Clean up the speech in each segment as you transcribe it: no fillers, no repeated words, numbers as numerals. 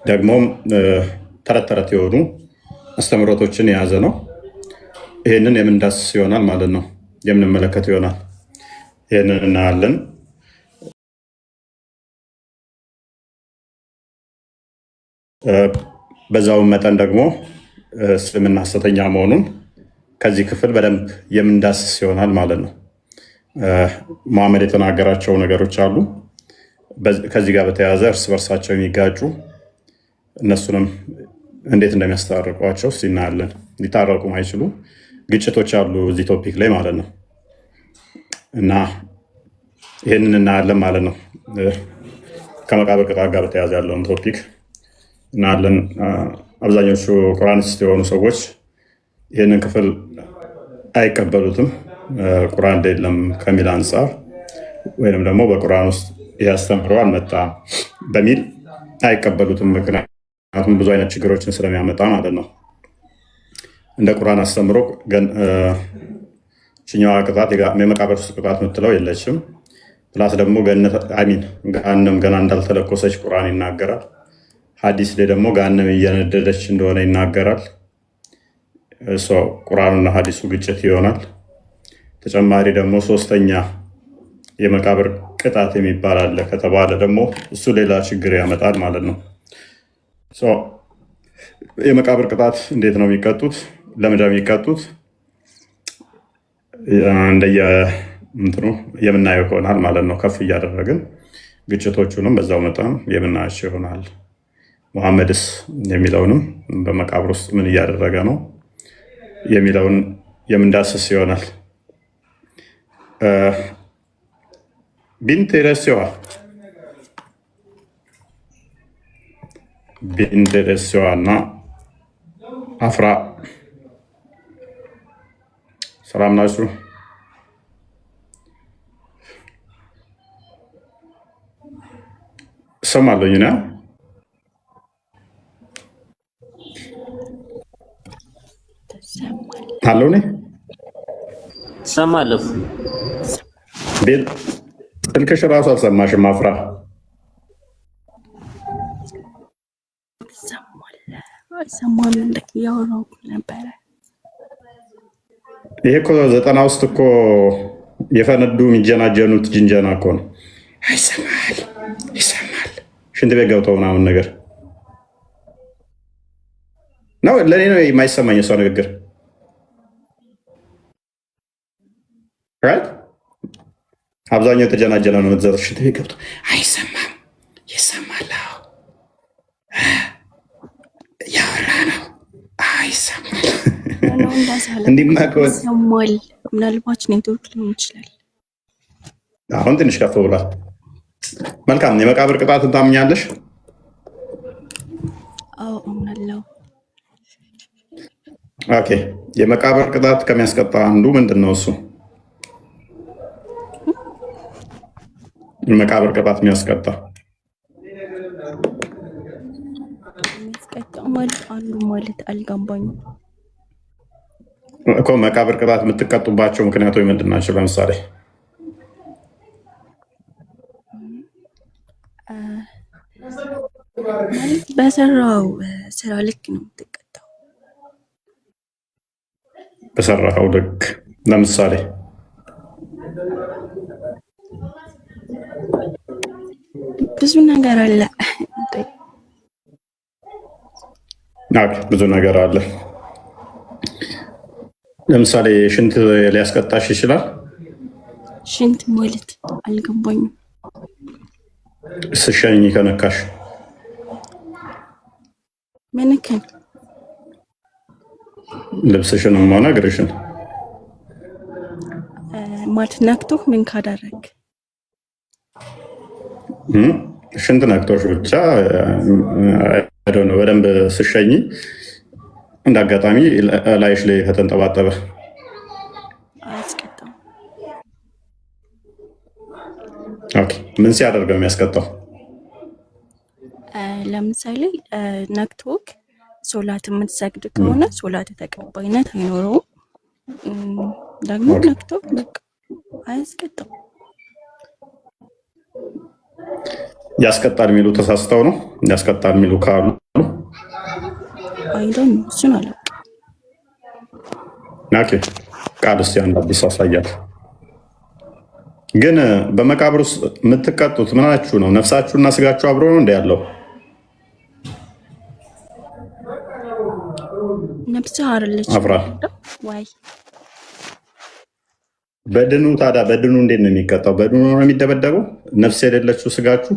ደግሞም ተረት ተረት የሆኑ አስተምህሮቶችን የያዘ ነው። ይህንን የምንዳስስ ይሆናል ማለት ነው፣ የምንመለከት ይሆናል። ይህንን እናያለን። በዛውም መጠን ደግሞ እስልምና ሐሰተኛ መሆኑን ከዚህ ክፍል በደንብ የምንዳስስ ይሆናል ማለት ነው። መሐመድ የተናገራቸው ነገሮች አሉ ከዚህ ጋር በተያያዘ እርስ በርሳቸው የሚጋጩ እነሱንም እንዴት እንደሚያስታርቋቸው እናያለን። ሊታረቁ ማይችሉ ግጭቶች አሉ እዚህ ቶፒክ ላይ ማለት ነው እና ይህንን እናያለን ማለት ነው። ከመቃብር ቅጣት ጋር በተያያዘ ያለውን ቶፒክ እናያለን። አብዛኞቹ ቁርአኒስት የሆኑ ሰዎች ይህንን ክፍል አይቀበሉትም፣ ቁርአን የለም ከሚል አንጻር ወይም ደግሞ በቁርአን ውስጥ ያስተምሮ አልመጣም በሚል አይቀበሉትም። ምክንያቱም ብዙ አይነት ችግሮችን ስለሚያመጣ ማለት ነው። እንደ ቁርአን አስተምሮ ችኛዋ ቅጣት የመቃብር ውስጥ ቅጣት የምትለው የለችም። ፕላስ ደግሞ ገሃነም ገና እንዳልተለኮሰች ቁርአን ይናገራል። ሐዲስ ላይ ደግሞ ገሃነም እየነደደች እንደሆነ ይናገራል። ቁርአኑና ሐዲሱ ግጭት ይሆናል። ተጨማሪ ደግሞ ሶስተኛ የመቃብር ቅጣት የሚባል አለ ከተባለ ደግሞ እሱ ሌላ ችግር ያመጣል ማለት ነው። የመቃብር ቅጣት እንዴት ነው የሚቀጡት? ለምንድን ነው የሚቀጡት? እንደየ እንትኑ የምናየው ይሆናል ማለት ነው። ከፍ እያደረግን ግጭቶቹንም በዛው መጠን የምናያቸው ይሆናል። ሙሐመድስ የሚለውንም በመቃብር ውስጥ ምን እያደረገ ነው የሚለውን የምንዳስስ ይሆናል። ቢንት ደረሲዋ እና አፍራ ሰላም ናችሁ? እሰማለሁኝ ና አለው ኔ እሰማለሁ። ስልክሽ እራሱ አልሰማሽም አፍራ። ይሄ እኮ 90 ውስጥ እኮ የፈነዱ የሚጀናጀኑት ጅንጀና እኮ ነው። ይሰማል ሽንት ቤት ገብተው ምናምን ነገር ነው። ለእኔ ነው የማይሰማኝ እሷ ንግግር። አብዛኛው የተጀናጀነ ነው። መዘር ሽንት ቤት ገብቶ አይሰማም፣ ይሰማል፣ ያወራ ነው አይሰማል። እንዲማል ምናልባት ኔትወርክ ሊሆን ይችላል። አሁን ትንሽ ከፍ ብሏል። መልካም። የመቃብር ቅጣትን ታምኛለሽ? አዎ አምናለሁ። ኦኬ። የመቃብር ቅጣት ከሚያስቀጣ አንዱ ምንድን ነው? እሱ መቃብር ቅጣት የሚያስቀጣ ማለት አንዱ ማለት አልገባኝም እኮ። መቃብር ቅጣት የምትቀጡባቸው ምክንያቶች ምንድን ናቸው? ለምሳሌ ማለት በሰራው ስራ ልክ ነው የምትቀጣው። በሰራው ልክ ለምሳሌ ብዙ ነገር አለ። ብዙ ነገር አለ። ለምሳሌ ሽንት ሊያስቀጣሽ ይችላል። ሽንት ማለት አልገባኝም። ስሸኝ ከነካሽ ምንክን ልብስሽንም ሆነ እግርሽን ማለት ነክቶ ምን ካደረግ ሽንት ነክቶሽ ብቻ ነው። በደንብ ስሸኝ እንደ አጋጣሚ ላይሽ ላይ ከተንጠባጠበ አያስቀጣም። ምን ሲያደርግ ነው የሚያስቀጣው? ለምሳሌ ነክቶክ ሶላት የምትሰግድ ከሆነ ሶላት ተቀባይነት አይኖረውም። ደግሞ ነክቶክ በቃ አያስቀጣም። ያስቀጣል የሚሉ ተሳስተው ነው። ያስቀጣል የሚሉ ካሉ አይዶን እሱን አለ ኦኬ። ቃል እስኪ አንድ አዲስ አሳያት። ግን በመቃብር ውስጥ የምትቀጡት ምናችሁ ነው? ነፍሳችሁና ስጋችሁ አብሮ ነው እንደ ያለው? ነፍስ አይደለች ወይ? በድኑ ታዲያ በድኑ እንዴት ነው የሚቀጣው? በድኑ ነው የሚደበደበው? ነፍስ የሌለችው ስጋችሁ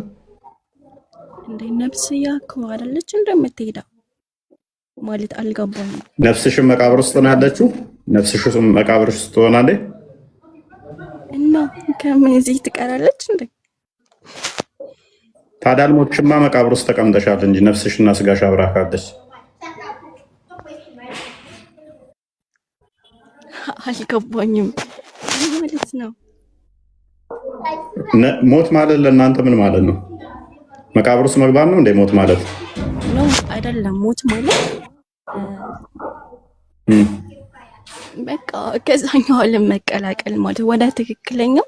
እንደ ነፍስ ያከው አይደለች እንደምትሄደው ማለት አልገባኝም። ነፍስሽም መቃብር ውስጥ ነው ያለችው? ነፍስሽም መቃብር ውስጥ ትሆናለች እና ከመዚህ ትቀራለች እንዴ? ታዲያ አልሞትሽማ፣ መቃብር ውስጥ ተቀምጠሻል እንጂ ነፍስሽና ስጋሽ አብራ ካለች አልገባኝም ማለት ነው። ሞት ማለት ለእናንተ ምን ማለት ነው? መቃብር ውስጥ መግባት ነው እንዴ ሞት ማለት? ነው አይደለም። ሞት ማለት በቃ ከዛኛው ዓለም መቀላቀል ማለት ወደ ትክክለኛው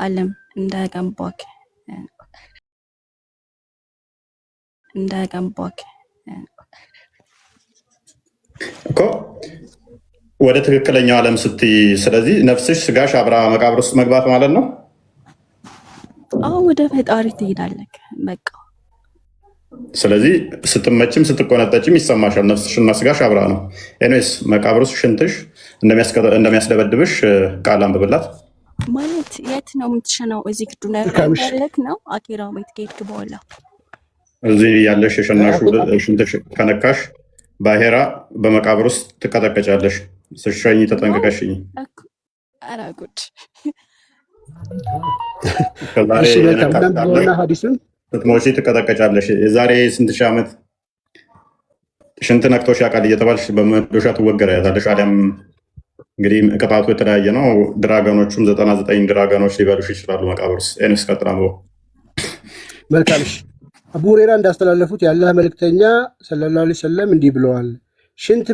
ዓለም እንደገባክ እኮ ወደ ትክክለኛው ዓለም ስትይ፣ ስለዚህ ነፍስሽ ስጋሽ አብራ መቃብር ውስጥ መግባት ማለት ነው። አዎ ወደ ፈጣሪ ትሄዳለህ በቃ። ስለዚህ ስትመችም ስትቆነጠጭም ይሰማሻል። ነፍስሽና ስጋሽ አብራ ነው። ኤኒዌይስ መቃብር ውስጥ ሽንትሽ እንደሚያስደበድብሽ ቃል አንብብላት። ማለት የት ነው የምትሸናው? እዚህ ግዱና ያለክ ነው። አኪራ ቤት ከሄድክ በኋላ እዚህ ያለሽ የሸናሹ ሽንትሽ ከነካሽ ባሄራ በመቃብር ውስጥ ትቀጠቀጫለሽ። ስሸኝ ተጠንቀቀሽኝ። ኧረ ጉድ! ስትሞቺ ትቀጠቀጫለሽ። የዛሬ ስንት ሺህ ዓመት ሽንት ነክቶሽ ያውቃል እየተባልሽ በመዶሻ ትወገሪያታለሽ። አሊያም እንግዲህ ቅጣቱ የተለያየ ነው። ድራገኖቹም 99 ድራገኖች ሊበሉሽ ይችላሉ መቃብር ውስጥ። ኤንስ ቀጥላ መልካምሽ አቡ ሁሬራ እንዳስተላለፉት የአላህ መልእክተኛ ሰለላሁ ዐለይሂ ወሰለም እንዲህ ብለዋል። ሽንት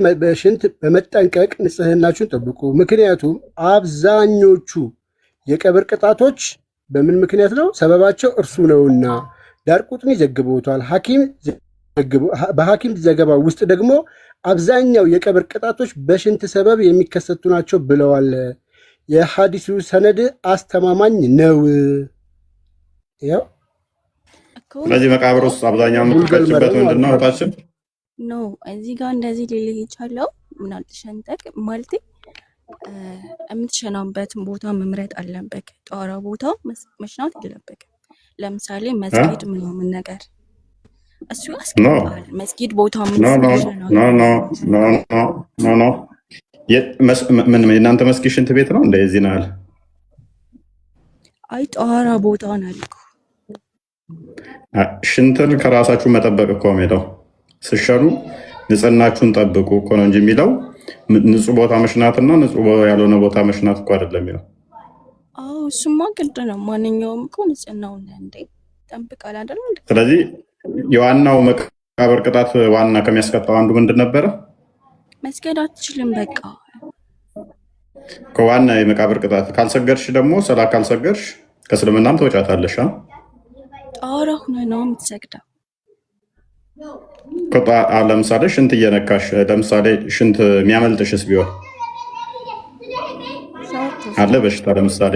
በመጠንቀቅ ንጽህናችሁን ጠብቁ። ምክንያቱም አብዛኞቹ የቀብር ቅጣቶች በምን ምክንያት ነው? ሰበባቸው እርሱ ነውና። ዳርቁጥኒ ዘግበውታል። በሐኪም ዘገባ ውስጥ ደግሞ አብዛኛው የቀብር ቅጣቶች በሽንት ሰበብ የሚከሰቱ ናቸው ብለዋል። የሐዲሱ ሰነድ አስተማማኝ ነው። ያው ስለዚህ መቃብር ውስጥ አብዛኛው የምትቀጭበት ምንድን ነው? እህታችን ኖ እዚህ ጋር እንደዚህ ሊልህ የቻለው ምናል ሸንጠቅ ማለት የምትሸናበትን ቦታ መምረጥ አለበት። ጧራ ቦታ መሽናት የለበትም። ለምሳሌ መስጊድ ምናምን ነገር እሱ ያስቀጣል። መስጊድ ቦታ የእናንተ መስጊድ ሽንት ቤት ነው እንደዚህ ናል? አይ ጧራ ቦታ ናልኩ። ሽንትን ከራሳችሁ መጠበቅ እኮ ሜዳው ስሸኑ ንጽህናችሁን ጠብቁ እኮ ነው እንጂ የሚለው ንጹህ ቦታ መሽናትና ንጹህ ያልሆነ ቦታ መሽናት እኮ አይደለም የሚለው። አዎ እሱማ ግድ ነው። ማንኛውም እኮ ንጽህናውን እንዴ ጠብቃል አይደል? ስለዚህ የዋናው መቃብር ቅጣት ዋና ከሚያስቀጣው አንዱ ምንድን ነበረ? መስገድ አትችልም በቃ። ከዋና የመቃብር ቅጣት ካልሰገድሽ ደግሞ ሰላ ካልሰገድሽ ከእስልምናም ተወጫታለሽ። ጣራ ሁነ ነው የምትሰግደው። ለምሳሌ ሽንት እየነካሽ ለምሳሌ ሽንት የሚያመልጥሽስ ቢሆን አለ በሽታ ለምሳሌ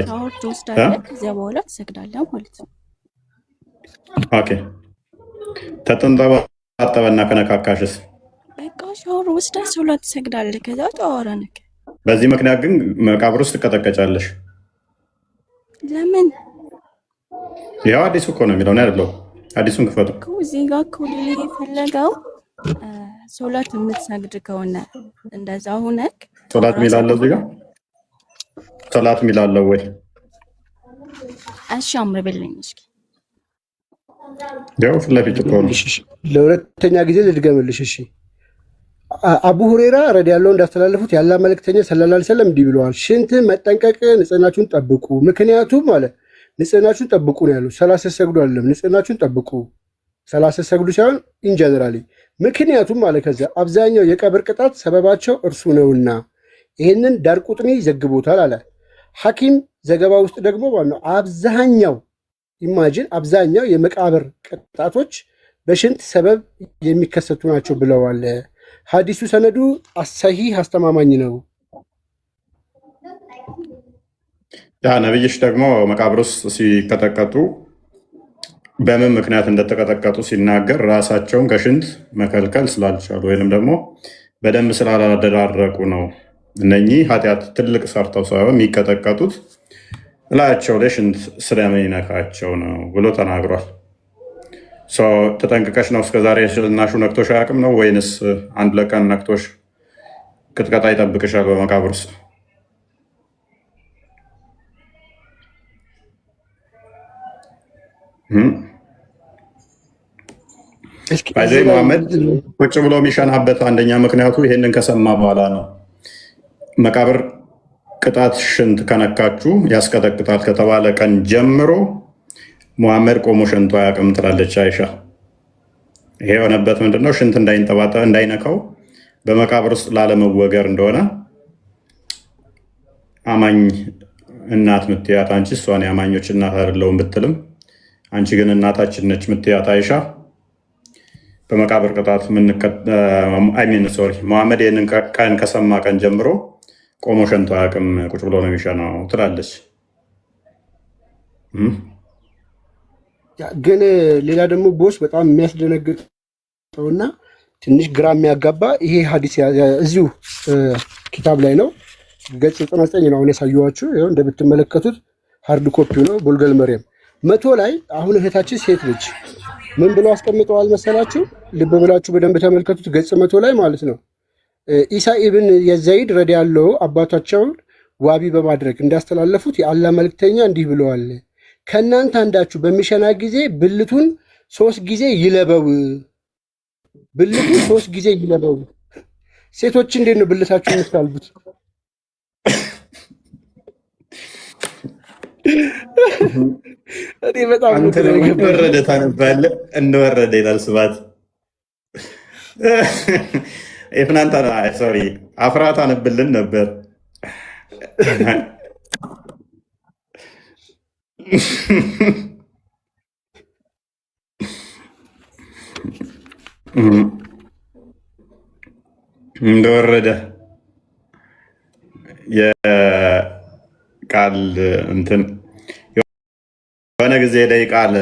ከዚያ በኋላ ትሰግዳለህ ማለት ነው። ኦኬ ተጠንጠባጠበና ከነካካሽስ በቃ ሻወር ወስደህ ሶላት ትሰግዳለህ። ከዛ ጣራ ነክ። በዚህ ምክንያት ግን መቃብር ውስጥ ትቀጠቀጫለሽ። ለምን? ያው አዲሱ እኮ ነው የሚለው አይደለው? አዲሱን ክፈቱ። እዚህ ጋር እኮ ሊል የፈለገው ሶላት የምትሰግድ ከሆነ እንደዛ ሆነክ ሶላት የሚላለው እዚህ ጋር ሶላት የሚላለው ወይ? እሺ አምርብልኝ እስኪ። ያው ፊት ለፊት እኮ ነው። ለሁለተኛ ጊዜ ልድገምልሽ። እሺ አቡ ሁሬራ ረዲየላሁ እንዳስተላለፉት የአላህ መልእክተኛ ሰለላሁ ዐለይሂ ወሰለም እንዲህ ብለዋል። ሽንት መጠንቀቅ፣ ንጽህናችሁን ጠብቁ። ምክንያቱም ማለት ንጽህናችሁን ጠብቁ ነው ያሉት። 30 ሰግዱ አይደለም፣ ንጽህናችሁን ጠብቁ። 30 ሰግዱ ሳይሆን ኢንጀነራሊ። ምክንያቱም ማለት ከዚያ አብዛኛው የቀብር ቅጣት ሰበባቸው እርሱ ነውና። ይህንን ዳርቁጥኒ ዘግቦታል አለ። ሐኪም ዘገባ ውስጥ ደግሞ ማለት ነው አብዛኛው ኢማጂን አብዛኛው የመቃብር ቅጣቶች በሽንት ሰበብ የሚከሰቱ ናቸው ብለዋል። ሀዲሱ ሰነዱ ሰሂህ አስተማማኝ ነው። ያ ነብይሽ ደግሞ መቃብር ውስጥ ሲቀጠቀጡ በምን ምክንያት እንደተቀጠቀጡ ሲናገር ራሳቸውን ከሽንት መከልከል ስላልቻሉ ወይንም ደግሞ በደንብ ስላላደራረቁ ነው። እነኚህ ኃጢአት ትልቅ ሰርተው ሳይሆን የሚቀጠቀጡት እላያቸው ላይ ሽንት ስለሚነካቸው ነው ብሎ ተናግሯል። ተጠንቅቀሽ ነው እስከዛሬ ሽናሹ ነክቶሽ አያውቅም ነው ወይንስ አንድ ለቀን ነክቶሽ ቅጥቀጣ ይጠብቅሻል በመቃብር ውስጥ? ባይዘይ መሐመድ ቁጭ ብሎ የሚሸናበት አንደኛ ምክንያቱ ይሄንን ከሰማ በኋላ ነው። መቃብር ቅጣት ሽንት ከነካችሁ ያስቀጠቅጣል ከተባለ ቀን ጀምሮ ሙሐመድ ቆሞ ሸንቶ አያውቅም ትላለች አይሻ። ይሄ የሆነበት ምንድነው? ሽንት እንዳይነካው በመቃብር ውስጥ ላለመወገር እንደሆነ አማኝ እናት ምትያት አንቺ እሷን የአማኞች እናት አይደለሁም ብትልም አንቺ ግን እናታችን ነች ምትያት አይሻ በመቃብር ቅጣት ሙሐመድ ይህንን ቀን ከሰማ ቀን ጀምሮ ቆሞ ሸንቶ አያውቅም፣ ቁጭ ብሎ ነው የሚሸናው ትላለች። ግን ሌላ ደግሞ ቦስ በጣም የሚያስደነግጠውና ትንሽ ግራ የሚያጋባ ይሄ ሀዲስ እዚሁ ኪታብ ላይ ነው፣ ገጽ 99 ነው አሁን ያሳየኋችሁ። ይኸው እንደምትመለከቱት ሃርድ ኮፒው ነው ቦልገል መሪየም 100 ላይ አሁን እህታችን ሴት ልጅ ምን ብለው አስቀምጠዋል መሰላችሁ? ልብ ብላችሁ በደንብ ተመልከቱት። ገጽ 100 ላይ ማለት ነው ኢሳ ኢብን የዘይድ ረዲያለው አባታቸውን ዋቢ በማድረግ እንዳስተላለፉት የአላህ መልክተኛ እንዲህ ብለዋል፣ ከእናንተ አንዳችሁ በሚሸና ጊዜ ብልቱን 3 ጊዜ ይለበው። ብልቱን 3 ጊዜ ይለበው። ሴቶች እንዴት ነው ብልታችሁ የምታልቡት? እኔ በጣም ወረደ ታነባለህ እንደወረደ ይላል ስባት ኤፍናንታ ሶሪ አፍራት አነብልን ነበር። እንደወረደ የቃል እንትን የሆነ ጊዜ ላይ ቃል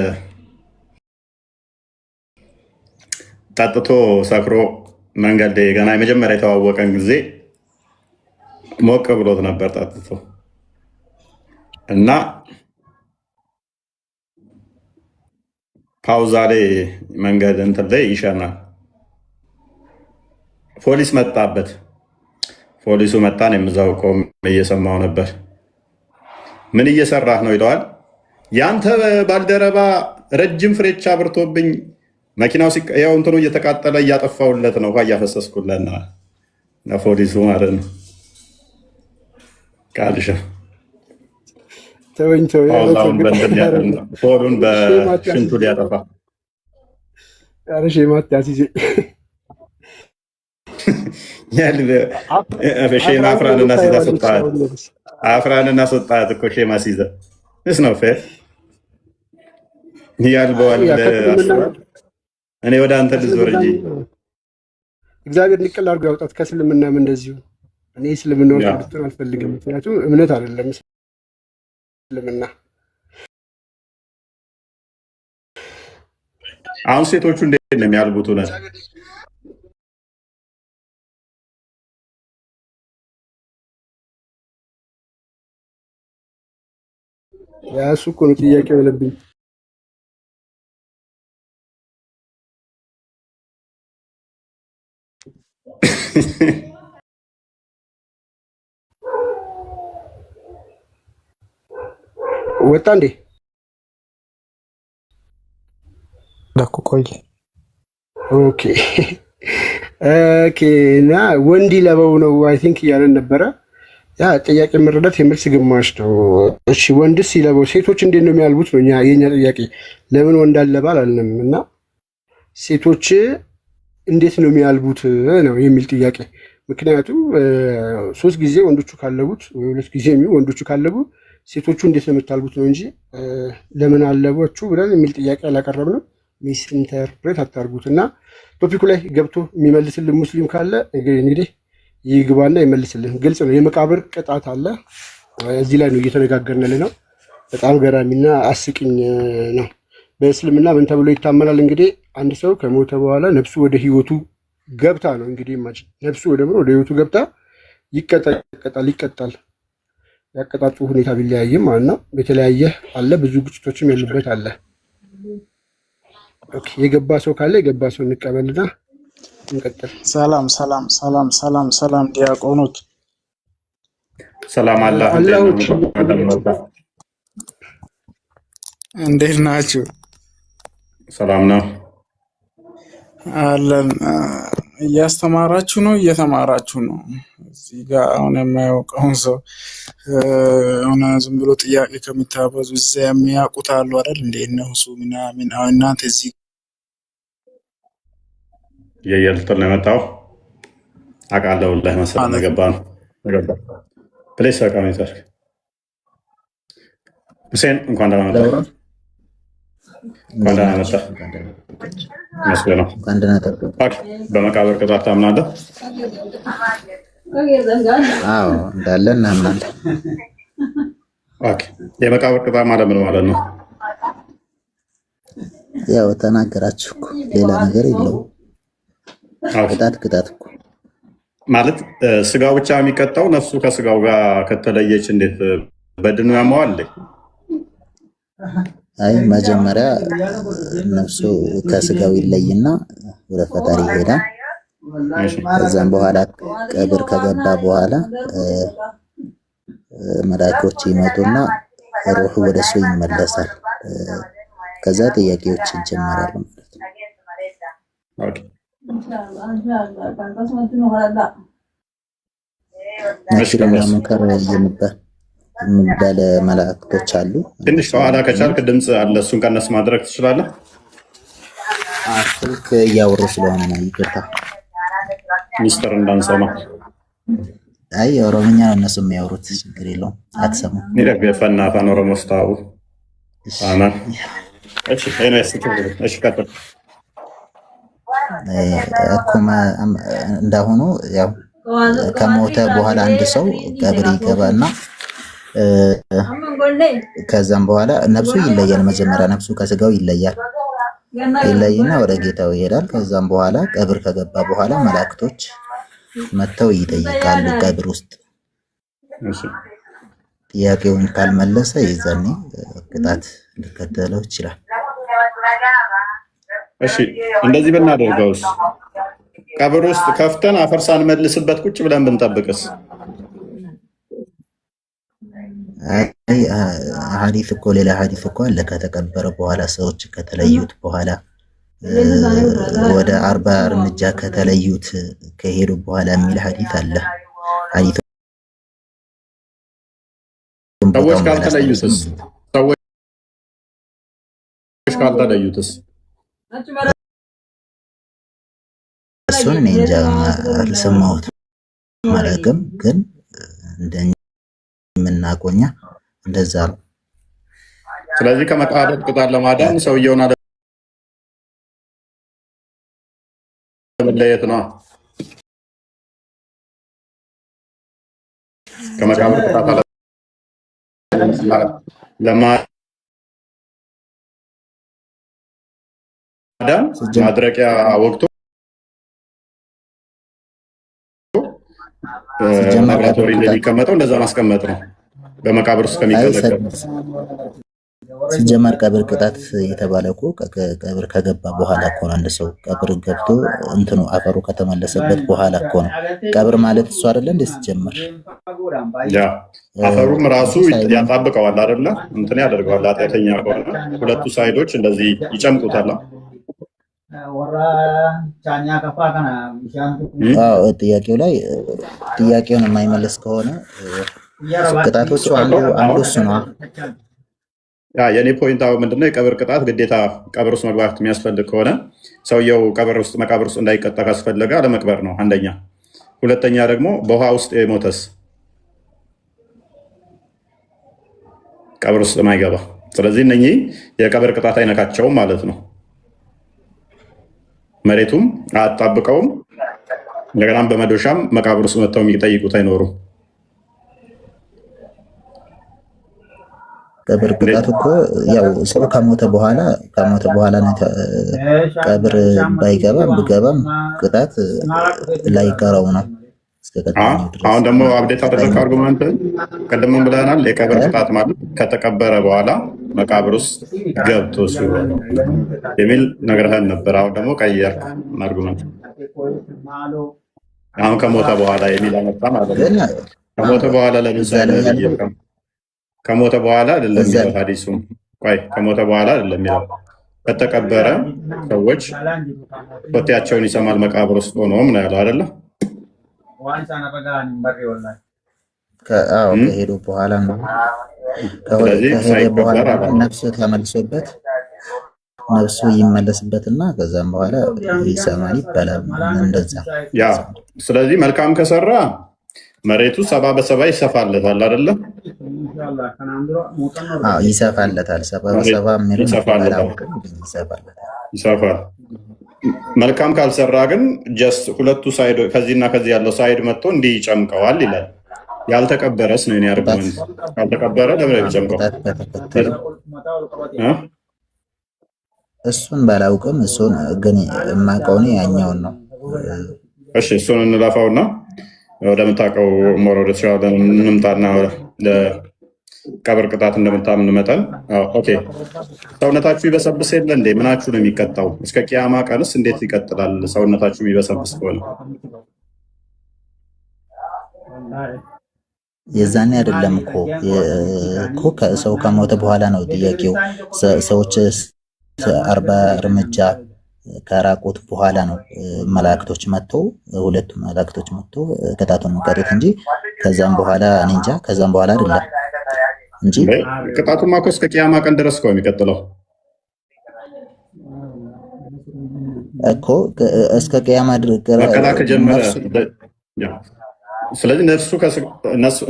ጠጥቶ ሰክሮ መንገድ ላይ ገና የመጀመሪያ የተዋወቀን ጊዜ ሞቅ ብሎት ነበር ጠጥቶ እና ፓውዛ ላይ መንገድ እንትን ላይ ይሸናል። ፖሊስ መጣበት። ፖሊሱ መጣን የምዛው ቆም እየሰማው ነበር። ምን እየሰራህ ነው ይለዋል። ያንተ ባልደረባ ረጅም ፍሬቻ አብርቶብኝ መኪናው ያው እንትኑ እየተቃጠለ እያጠፋውለት ነው፣ ውሃ እያፈሰስኩለት ነው። ለፖሊሱ ማለት ነው። ቃልሻ ፎሉን በሽንቱ ሊያጠፋ ሼን አፍራንና ሲዛ ሰጣት። አፍራንና ሰጣት እኮ ሼማ ሲዛ እስ ነው ፌ ያልበዋል። እኔ ወደ አንተ ልዞር እንጂ እግዚአብሔር ንቅል አድርጎ ያውጣት ከእስልምናም እንደዚሁ። እኔ እስልምና ውስጥ አልፈልግም፣ ምክንያቱም እምነት አይደለም እስልምና። አሁን ሴቶቹ እንዴት ነው የሚያልቡት? እውነት ያሱ እኮ ነው ጥያቄ የሆነብኝ። ወጣ እንዴ? ለኩ ቆይ ኦኬ እና ወንድ ለበው ነው አይ ቲንክ እያለን ነበረ። ያ ጥያቄ መረዳት የመልስ ግማሽ ነው። እሺ ወንድስ ይለበው ሴቶች እንዴት ነው የሚያልቡት ነው የኛ ጥያቄ። ለምን ወንድ አለባ አላልንም። እና ሴቶች እንዴት ነው የሚያልቡት ነው የሚል ጥያቄ። ምክንያቱም 3 ጊዜ ወንዶቹ ካለቡት ወይ 2 ጊዜ ወንዶቹ ካለቡ ሴቶቹ እንዴት ነው የምታልቡት ነው እንጂ ለምን አለባችሁ ብለን የሚል ጥያቄ አላቀረብንም። ሚስ ኢንተርፕሬት አታርጉት። እና ቶፒኩ ላይ ገብቶ የሚመልስልን ሙስሊም ካለ እንግዲህ ይግባና ይመልስልን። ግልጽ ነው። የመቃብር ቅጣት አለ። እዚህ ላይ ነው እየተነጋገርን ያለ ነው። በጣም ገራሚና አስቂኝ ነው። በእስልምና ምን ተብሎ ይታመናል? እንግዲህ አንድ ሰው ከሞተ በኋላ ነፍሱ ወደ ህይወቱ ገብታ ነው እንግዲህ ነፍሱ ወደ ህይወቱ ገብታ ይቀጣል። ያቀጣጡ ሁኔታ ቢለያይም ማለት ነው። በተለያየ አለ፣ ብዙ ግጭቶችም ያሉበት አለ። ኦኬ፣ የገባ ሰው ካለ የገባ ሰው እንቀበልና እንቀጥል። ሰላም ዲያቆኖች፣ ሰላም አላዎች እንዴት ናችሁ? ሰላም ነው አለን። እያስተማራችሁ ነው? እየተማራችሁ ነው? እዚህ ጋር አሁን የማያውቀውን ሰው ሆነ ዝም ብሎ ጥያቄ ከሚታበዙ እዚያ የሚያውቁት አሉ አይደል? እንዴት ነው እሱ ምናምን። አሁን እናንተ እዚህ የየልጥል ነው የመጣው አውቃለሁ። ላይ መሰለህ ገባ ነው ፕሌስ አቃሚታሽ ሁሴን እንኳን ደህና መጣህ። እንኳን ደህና መጣህ መስሎህ ነው። በመቃብር ቅጣት ታምናለህ? አዎ እንዳለ እናምናለን። የመቃብር ቅጣት ማለት ምን ማለት ነው? ያው ተናገራችሁ እኮ ሌላ ነገር የለውም። ቅጣት እኮ ማለት ስጋው ብቻ የሚቀጣው ነፍሱ ከስጋው ጋር ከተለየች እንዴት በድኑ ያመዋል? አይ መጀመሪያ ነፍሱ ከስጋው ይለይና ወደ ፈጣሪ ይሄዳል። ከዛም በኋላ ቀብር ከገባ በኋላ መላእክቶች ይመጡና ሩህ ወደሱ ይመለሳል። ከዛ ጥያቄዎች ይጀመራሉ ማለት ነው። ነሽርና ሙንከር የሚባል መላእክቶች አሉ። ትንሽ ከኋላ ከቻልክ ድምፅ አለ፣ እሱን ቀነስ ማድረግ ትችላለህ? ስልክ እያወሩ ስለሆነ ነው። ይቅርታ ሚስጥር እንዳንሰማ። አይ ኦሮምኛ ነው እነሱ የሚያወሩት፣ ችግር የለውም አትሰማም። ይደገፈና አፋን ኦሮሞ ስታው አማን። እሺ እሺ ቀጥል። እኮማ እንዳሁኑ ያው ከሞተ በኋላ አንድ ሰው ቀብር ይገባና ከዛም በኋላ ነፍሱ ይለያል። መጀመሪያ ነፍሱ ከስጋው ይለይና ወደ ጌታው ይሄዳል። ከዛም በኋላ ቀብር ከገባ በኋላ መላእክቶች መጥተው ይጠይቃሉ። ቀብር ውስጥ ጥያቄውን ካልመለሰ ይዘኔ ቅጣት ሊከተለው ይችላል። እሺ እንደዚህ ብናደርገውስ? ቀብር ውስጥ ከፍተን አፈር ሳንመልስበት ቁጭ ብለን ብንጠብቅስ? ሐዲስ እኮ ሌላ ሐዲስ እኮ አለ። ከተቀበረ በኋላ ሰዎች ከተለዩት በኋላ ወደ 40 እርምጃ ከተለዩት ከሄዱ በኋላ የሚል ሐዲስ አለ። ሐዲስ ሰዎች ካልተለዩትስ? እሱን እኔ እንጃ አልሰማሁትም። ማለትም ግን እንደምናቆኛ እንደዛ ነው። ስለዚህ ከመቃብር ቅጣት ለማዳን ሰውየውን አለመለየት ነው። ከመቃብር ቅጣት ለማዳን ማድረቂያ ወቅቱ ላብራቶሪ እንደሚቀመጠው እንደዛ ማስቀመጥ ነው። በመቃብር ውስጥ ከሚቀመጥ ሲጀመር ቀብር ቅጣት የተባለ እኮ ቀብር ከገባ በኋላ እኮ ነው። አንድ ሰው ቀብር ገብቶ እንትኑ አፈሩ ከተመለሰበት በኋላ እኮ ነው። ቀብር ማለት እሱ አይደለ እንዴ? ሲጀመር ያ አፈሩም ራሱ ያጣብቀዋል አይደለ? እንትን ያደርገዋል። ኃጢአተኛ ከሆነ ሁለቱ ሳይዶች እንደዚህ ይጨምቁታል። ጥያቄው ላይ ጥያቄውን የማይመለስ ከሆነ ቅጣቶቹ አንዱ እሱ ነው። የኔ ፖይንት አሁን ምንድነው የቀብር ቅጣት ግዴታ ቀብር ውስጥ መግባት የሚያስፈልግ ከሆነ ሰውየው መቃብር ውስጥ እንዳይቀጣ ካስፈለገ አለመቅበር ነው አንደኛ። ሁለተኛ ደግሞ በውሃ ውስጥ የሞተስ ቀብር ውስጥ ማይገባ። ስለዚህ እነኚህ የቀብር ቅጣት አይነካቸውም ማለት ነው። መሬቱም አያጣብቀውም። እንደገናም በመዶሻም መቃብር ውስጥ መጥተው የሚጠይቁት አይኖሩም። ቀብር ቅጣት እኮ ያው ሰው ከሞተ በኋላ ቀብር ባይገባም ብገባም ቅጣት ላይቀረው ነው። አሁን ደግሞ አብዴት አደረግ አርጉመንት ቅድምም ብለናል። የቀብር ቅጣት ማለት ከተቀበረ በኋላ መቃብር ውስጥ ገብቶ ሲሆን የሚል ነግረህን ነበር። አሁን ደግሞ ቀየር አርጉመንት። አሁን ከሞተ በኋላ የሚል አመጣ ማለት ነው። ከሞተ በኋላ ለምሳሌ ከሞተ በኋላ አይደለም የሚለው ሐዲሱ። ቆይ ከሞተ በኋላ አይደለም የሚለው ከተቀበረ ሰዎች ኮቴያቸውን ይሰማል መቃብር ውስጥ ሆኖ ምን ያለው አይደለ? ከሄዱ በኋላ ነው። ከሄደ በኋላ ነፍሱ ተመልሶበት ነፍሱ ይመለስበትና ከዛም በኋላ ይሰማል ይባላል። እንደዛ ያ ስለዚህ መልካም ከሰራ መሬቱ 70 በ70 ይሰፋለታል አይደለ? ይሰፋለታል። 70 በ70 ይሰፋል። መልካም ካልሰራ ግን ጀስት ሁለቱ ሳይድ ከዚህና ከዚህ ያለው ሳይድ መጥቶ እንዲህ ይጨምቀዋል ይላል። ያልተቀበረስ ነው አርጉመንት። ካልተቀበረ ለምን ይጨምቀው? እሱን ባላውቅም እሱን ግን የማውቀው ነው ያኛውን ነው። እሺ እሱን እንለፋውና ወደምታውቀው ሞር ወደ ተሻለ እንምጣና ለቀብር ቅጣት እንደምታምን መጠን ኦኬ። ሰውነታችሁ ይበሰብስ የለ እንዴ? ምናችሁ ነው የሚቀጣው? እስከ ቂያማ ቀንስ እንዴት ይቀጥላል? ሰውነታችሁ ይበሰብስ ከሆነ የዛኔ አይደለም እኮ ከሰው ከሞተ በኋላ ነው ጥያቄው። ሰዎች 40 እርምጃ ከራቁት በኋላ ነው መላእክቶች መጥተው ሁለቱም መላእክቶች መጥተው ቅጣቱን የሚቀጡት እንጂ ከዛም በኋላ እኔ እንጃ። ከዛም በኋላ አይደለም እንጂ ቅጣቱማ እኮ እስከ ቂያማ ቀን ድረስ ነው የሚቀጥለው እኮ እስከ ቂያማ ድረስ ከጀመረ። ስለዚህ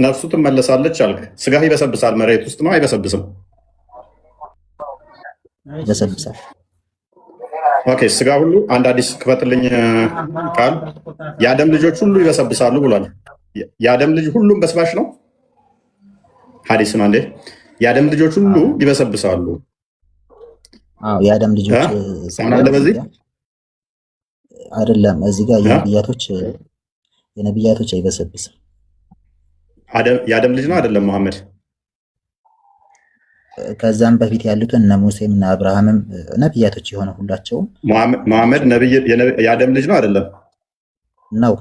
ነፍሱ ትመለሳለች አልክ። ስጋህ ይበሰብሳል መሬት ውስጥ ነው አይበሰብስም? ይበሰብሳል። ኦኬ ስጋ ሁሉ አንድ አዲስ ክፈትልኝ ቃል የአደም ልጆች ሁሉ ይበሰብሳሉ ብሏል። የአደም ልጅ ሁሉም በስባሽ ነው ሐዲስ ነው እንዴ? የአደም ልጆች ሁሉ ይበሰብሳሉ። የአደም ልጆች በዚህ አይደለም። እዚህ ጋር የነቢያቶች አይበሰብስም። የአደም ልጅ ነው አይደለም መሐመድ? ከዛም በፊት ያሉትን እነ ሙሴም እነ አብርሃምም ነቢያቶች የሆነ ሁላቸውም። መሐመድ የአደም ልጅ ነው አይደለም? ነው።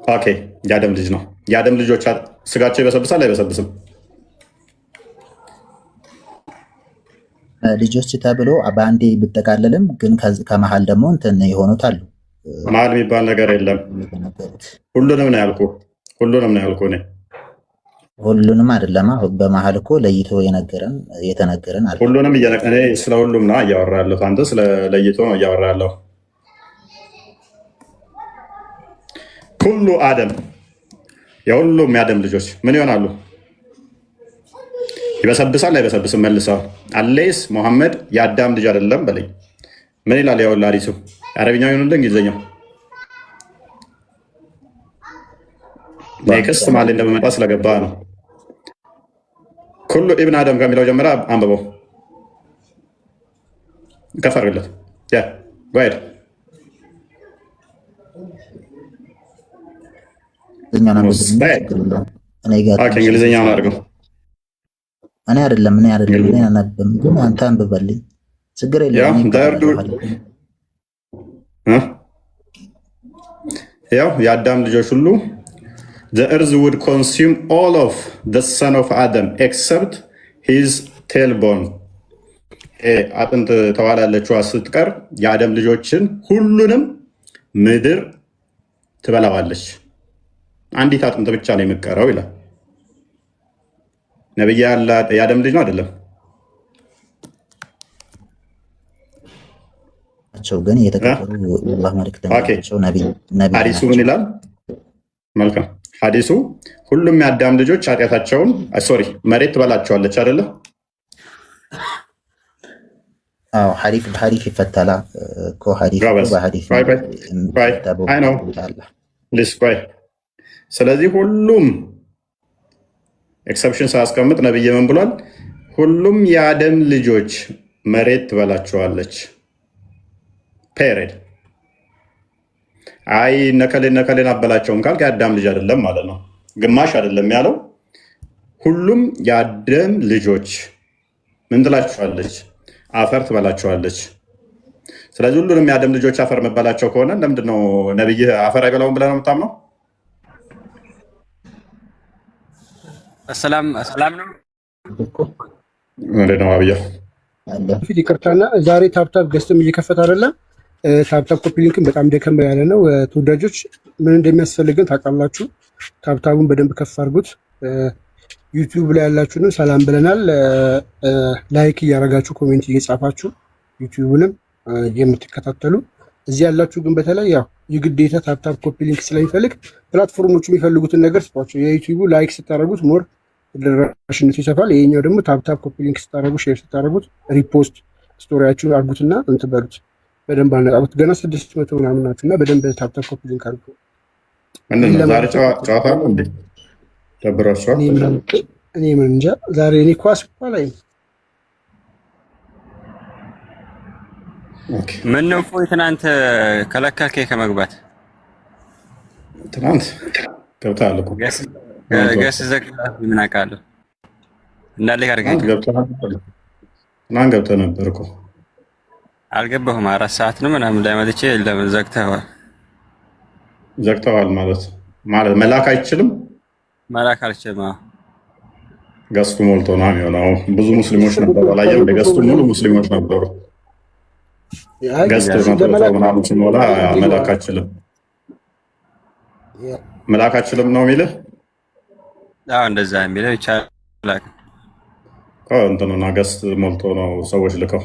ኦኬ የአደም ልጅ ነው። የአደም ልጆች ስጋቸው ይበሰብሳል አይበሰብስም? ልጆች ተብሎ በአንዴ ብጠቃለልም ግን ከመሀል ደግሞ እንትን የሆኑት አሉ። መሀል የሚባል ነገር የለም። ሁሉንም ነው ያልኩ። እኔ ሁሉንም አይደለም። በመሀል እኮ ለይቶ የተነገረን አለ። ሁሉንም እኔ ስለ ሁሉም ነው እያወራ ያለሁ። አንተ ስለ ለይቶ ነው እያወራ ያለሁ። ሁሉ አደም የሁሉም የአደም ልጆች ምን ይሆናሉ? ይበሰብሳል አይበሰብስም? መልሰው አሌስ ሙሐመድ የአዳም ልጅ አይደለም በለኝ። ምን ይላል? ያው ላሪሱ አረብኛው ይሁንልህ እንግሊዝኛው ኔክስት ማለት እንደመጣ ስለገባ ነው። ኩሉ ኢብን አደም ከሚለው ጀምራ አንብበው ከፈርግለት ያ ጎይድ እንግሊዝኛውን አድርገው። እኔ አይደለም እኔ አናብብም፣ ግን አንተ አንብበልኝ ችግር የለም። ያው የአዳም ልጆች ሁሉ the earth would consume all of the son of Adam except his tailbone አጥንት ተዋላለችዋ ስትቀር የአደም ልጆችን ሁሉንም ምድር ትበላዋለች። አንዲት አጥንት ብቻ ነው የምትቀረው ይላል። ነብይ የአደም ልጅ ነው አይደለም? ግን የተከበሩ አላህ መልእክተኛቸው ነብይ ሐዲሱ ምን ይላል? መልካም ሐዲሱ ሁሉም የአዳም ልጆች ኃጢአታቸውን መሬት ትበላቸዋለች አይደለ? አዎ ሐዲስ በሐዲስ ይፈታላ እኮ ሐዲስ በሐዲስ ስለዚህ ሁሉም ኤክሰፕሽን ሳያስቀምጥ ነብይ ምን ብሏል? ሁሉም የአደም ልጆች መሬት ትበላቸዋለች። ፔሬድ። አይ ነከሌን አበላቸውም ካልክ የአዳም ልጅ አይደለም ማለት ነው። ግማሽ አይደለም ያለው። ሁሉም የአደም ልጆች ምን ትላቸዋለች? አፈር ትበላቸዋለች። ስለዚህ ሁሉንም የአደም ልጆች አፈር መበላቸው ከሆነ ለምንድን ነው ነብይህ አፈር አይበላውም ብለህ ነው የምታምነው? ሰላም ነው። ምንድን ነው አብያ ፊት ይቅርታና ዛሬ ታፕታፕ ገዝተም እየከፈት አይደለም። ታፕታፕ ኮፒ ሊንክን በጣም ደከም ያለ ነው። ተወዳጆች ምን እንደሚያስፈልገን ታውቃላችሁ። ታፕታቡን በደንብ ከፍ አድርጉት። ዩቲዩብ ላይ ያላችሁንም ሰላም ብለናል። ላይክ እያደረጋችሁ ኮሜንት እየጻፋችሁ ዩቲዩብንም የምትከታተሉ እዚህ ያላችሁ ግን በተለይ ያው የግዴታ ታፕታፕ ኮፒ ሊንክ ስለሚፈልግ ፕላትፎርሞቹ የሚፈልጉትን ነገር ስጧቸው። የዩቲዩቡ ላይክ ስታደርጉት ሞር ተደራሽነቱ ይሰፋል። ይሄኛው ደግሞ ታፕታፕ ኮፒ ሊንክ ስታደርጉ ሼር ስታደርጉት ሪፖስት ስቶሪያችሁን አድርጉትና እንትን በሉት። በደንብ አነጣቡት። ገና 600 ምናምን ናችሁ እና በደንብ ታፕታፕ ኮፒ ሊንክ አድርጉ። ዛሬ ጨዋታ ነው እንዴ? ደብሯቸዋል። እኔ ምን እንጃ ዛሬ እኔ ኳስ ላይ ምን ነው እፎይ ትናንት ከለከልከኝ ከመግባት? ትናንት ገብተሃል እኮ ገስ ዘግተህ ምን አውቃለሁ እንዳለህ አድርገኝ። ትናንት ገብተህ ነበር እኮ። አልገባሁም። 4 ሰዓት ነው ምናምን ላይ መጥቼ ለምን ዘግተዋል? ዘግተዋል ማለት መላክ አይችልም። መላክ አልችልም። ገስቱ ሞልቶ ነው የሚሆነው። ብዙ ሙስሊሞች ነበሩ። አላየው እንደ ገስቱ ሙሉ ሙስሊሞች ነበሩ። ገስቱ ምናምን ሲሞላ መላክ አችልም ነው የሚልህ። አዎ እንደዛ የሚለው ይቻላል። እንትኑና ገስት ሞልቶ ነው ሰዎች ልከው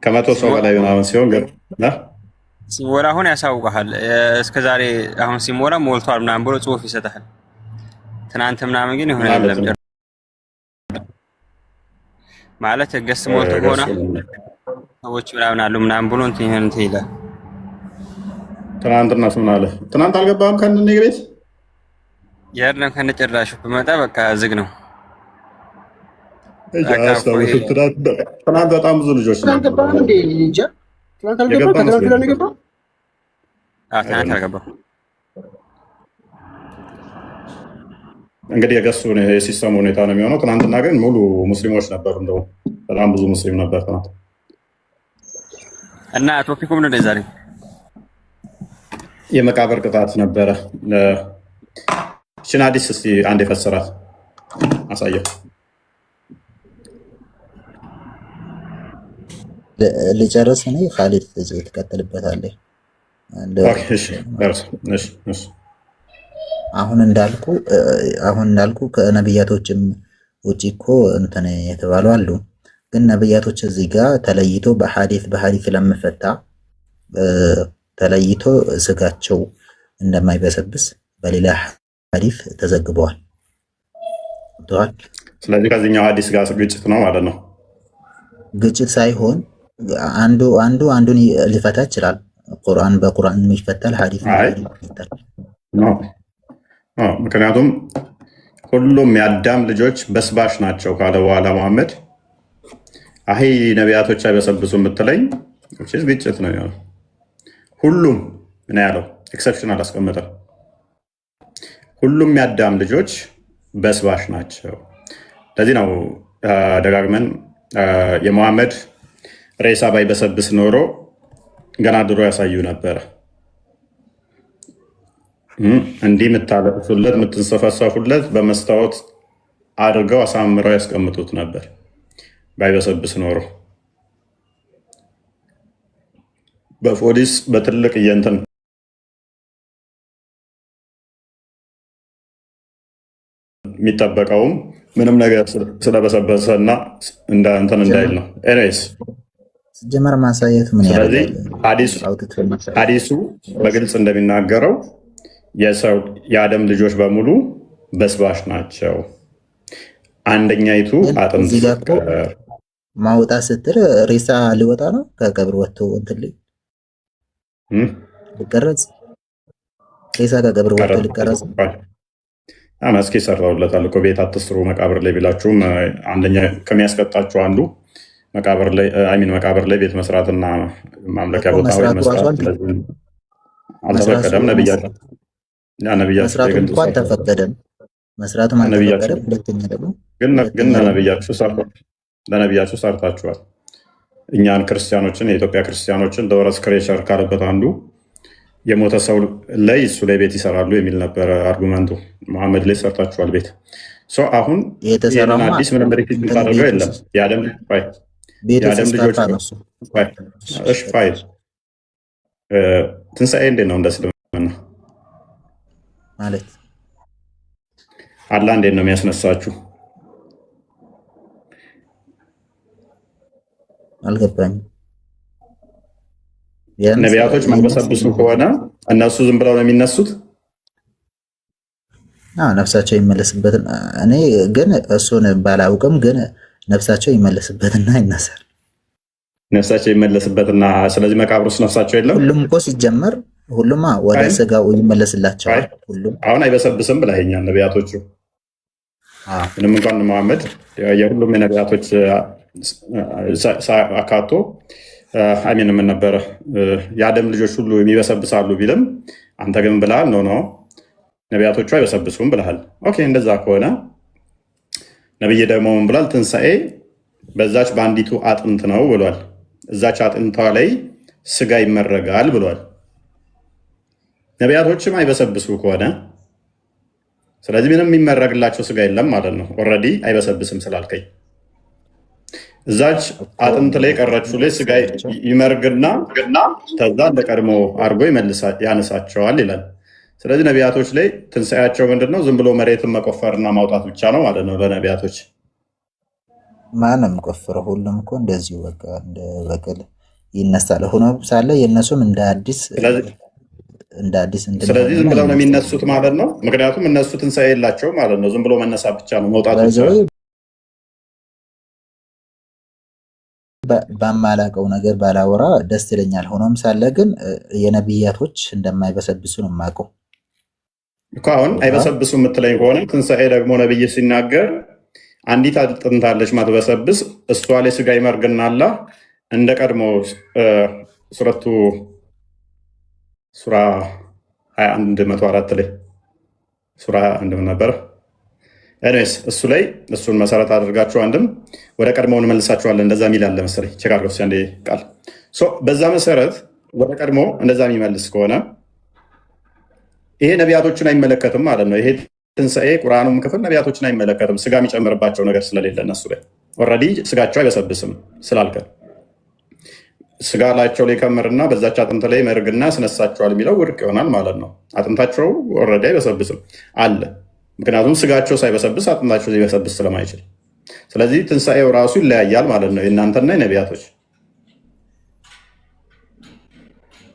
ከመቶ ሰው በላይ ምናምን ሲሆን ሲሞላ አሁን ያሳውቀሃል። እስከዛሬ አሁን ሲሞላ ሞልቷል ምናምን ብሎ ጽሁፍ ይሰጣል። ትናንት ምናምን ግን ይሆነ የለም ማለት ገስት ሞልቶ ሆነ ሰዎች ምናምን አሉ ምናምን ብሎ እንትን ይላል። ትናንትና ምን አለ? ትናንት አልገባህም ከእነ ቤት የለም ከነጭራሹ ብመጣ በቃ ዝግ ነው። ትናንት በጣም ብዙ ልጆች ትናንት አልገባም። እንግዲህ የገሱ የሲስተም ሁኔታ ነው የሚሆነው። ትናንትና ግን ሙሉ ሙስሊሞች ነበሩ። እንደው በጣም ብዙ ሙስሊም ነበር ትናንት። እና ቶፒኩም ነው ዛሬ የመቃብር ቅጣት ነበረ። እችን ሐዲስ እስቲ አንድ የፈሰራት አሳየው። ልጨርስ እኔ ካሊድ ትቀጥልበታለህ። አሁን እንዳልኩ ከነብያቶችም ውጪ እኮ እንትን የተባሉ አሉ። ግን ነብያቶች እዚህ ጋር ተለይቶ በሐዲስ ለምፈታ ተለይቶ ስጋቸው እንደማይበሰብስ በሌላ ሐዲስ ተዘግበዋል። ስለዚህ ከዚህኛው ሐዲስ ጋር ግጭት ነው ማለት ነው። ግጭት ሳይሆን አንዱን ሊፈታ ይችላል። ቁርአን በቁርአን የሚፈታል፣ ሐዲስ ይፈታል። ምክንያቱም ሁሉም የአዳም ልጆች በስባሽ ናቸው ካለ በኋላ መሐመድ አይ ነቢያቶች አይበሰብሱ የምትለኝ ግጭት ነው የሚሆነው። ሁሉም ምን ያለው ኤክሰፕሽን አላስቀመጠም። ሁሉም የአዳም ልጆች በስባሽ ናቸው። ለዚህ ነው ደጋግመን የመሐመድ ሬሳ ባይበሰብስ ኖሮ ገና ድሮ ያሳዩ ነበረ። እንዲህ የምታለቅሱለት የምትንሰፈሰፉለት በመስታወት አድርገው አሳምረው ያስቀምጡት ነበር ባይበሰብስ ኖሮ። በፖሊስ በትልቅ እየንትን የሚጠበቀውም ምንም ነገር ስለበሰበሰና እንትን እንዳይል ነው። ኤኒዌይስ ሲጀመር ማሳየቱ ምን ስለዚህ ያደርጋል? ሐዲሱ በግልጽ እንደሚናገረው የአደም ልጆች በሙሉ በስባሽ ናቸው። አንደኛይቱ አጥንት ማውጣት ስትል ሬሳ ሊወጣ ነው ከቀብር ወጥቶ እንትን ሊቀረጽ ሬሳ ከቀብር ወጥቶ ሊቀረጽ መስኪ ሰርተውለታል እኮ ቤት አትስሩ መቃብር ላይ ቢላችሁም አንደኛ ከሚያስቀጣችሁ አንዱ መቃብር ላይ ቤት መስራትና ማምለኪያ ቦታ ወይ መስራት አልተፈቀደም። መስራቱ እንኳን ተፈቀደም መስራቱ አልተፈቀደም። ሁለተኛ ደግሞ ግን ለነቢያችሁ ሰርታችኋል። እኛን ክርስቲያኖችን የኢትዮጵያ ክርስቲያኖችን ለወረስ ክሬቸር ካለበት አንዱ የሞተ ሰው ላይ እሱ ላይ ቤት ይሰራሉ የሚል ነበረ አርጉመንቱ። መሐመድ ላይ ሰርታችኋል ቤት። አሁን ይህንን አዲስ ምንም ሪፒት የምታደርገው የለም። የአደም ልጆች ትንሣኤ እንዴት ነው? እንደ እስልምና ማለት አላህ እንዴት ነው የሚያስነሳችሁ? አልገባኝም። ነቢያቶች ማይበሰብሱ ከሆነ እነሱ ዝም ብለው ነው የሚነሱት? ነፍሳቸው ይመለስበትና እኔ ግን እሱን ባላውቅም ግን ነፍሳቸው ይመለስበትና ይነሳል። ነፍሳቸው ይመለስበትና ስለዚህ መቃብር ውስጥ ነፍሳቸው የለም። ሁሉም እኮ ሲጀመር ሁሉም ወደ ስጋው ይመለስላቸዋል። ሁሉም አሁን አይበሰብስም ብለኸኛል። ነቢያቶቹ ምንም እንኳን መሐመድ የሁሉም የነቢያቶች አካቶ አሚን ምን ነበረ የአደም ልጆች ሁሉ የሚበሰብሳሉ ቢልም አንተ ግን ብለሃል ነው ነቢያቶቹ አይበሰብሱም ብለሃል። ኦኬ እንደዛ ከሆነ ነብይ ደግሞ ምን ብሏል? ትንሣኤ በዛች በአንዲቱ አጥንት ነው ብሏል። እዛች አጥንቷ ላይ ስጋ ይመረጋል ብሏል። ነቢያቶችም አይበሰብሱ ከሆነ ስለዚህ ምንም የሚመረግላቸው ስጋ የለም ማለት ነው። ኦልሬዲ አይበሰብስም ስላልከኝ እዛች አጥንት ላይ ቀረችው ላይ ስጋ ይመርግና ከዛ እንደቀድሞ አድርጎ ያነሳቸዋል ይላል። ስለዚህ ነቢያቶች ላይ ትንሣኤያቸው ምንድን ነው? ዝም ብሎ መሬትን መቆፈርና ማውጣት ብቻ ነው ማለት ነው። ለነቢያቶች ማንም ቆፍረው ሁሉም እኮ እንደዚሁ በቃ እንደ በቅል ይነሳል። ሆኖ ሳለ የእነሱም እንደ አዲስ ስለዚህ ዝም ብለው ነው የሚነሱት ማለት ነው። ምክንያቱም እነሱ ትንሣኤ የላቸው ማለት ነው። ዝም ብሎ መነሳት ብቻ ነው መውጣት ብቻ ነው። በማላቀው ነገር ባላወራ ደስ ይለኛል። ሆኖም ሳለ ግን የነቢያቶች እንደማይበሰብሱ ነው የማውቀው እኮ። አሁን አይበሰብሱ የምትለኝ ከሆነ ትንሣኤ ደግሞ ነብይ ሲናገር አንዲት አጥንት አለች ማትበሰብስ፣ እሷ ላይ ስጋ ይመርግናላ እንደ ቀድሞ ሱራ 21 ላይ ሱራ 21 ነበረ። ኤኒዌይስ እሱ ላይ እሱን መሰረት አድርጋችሁ አንድም ወደ ቀድሞው እንመልሳችኋለን እንደዛ የሚል አለ መሰለኝ። ቼክ አድርገው እስኪ አንዴ ቃል በዛ መሰረት ወደ ቀድሞ እንደዛ የሚመልስ ከሆነ ይሄ ነቢያቶችን አይመለከትም ማለት ነው። ይሄ ትንሣኤ ቁርአኑም ክፍል ነቢያቶችን አይመለከትም። ስጋ የሚጨምርባቸው ነገር ስለሌለ እነሱ ላይ ኦልሬዲ ስጋቸው አይበሰብስም ስላልከን ስጋ ላቸው ላይ ከምርና በዛች አጥንት ላይ መርግና ያስነሳቸዋል የሚለው ውድቅ ይሆናል ማለት ነው። አጥንታቸው ኦልሬዲ አይበሰብስም አለ። ምክንያቱም ስጋቸው ሳይበሰብስ አጥንታቸው ሊበሰብስ ስለማይችል፣ ስለዚህ ትንሣኤው ራሱ ይለያያል ማለት ነው። የእናንተና የነቢያቶች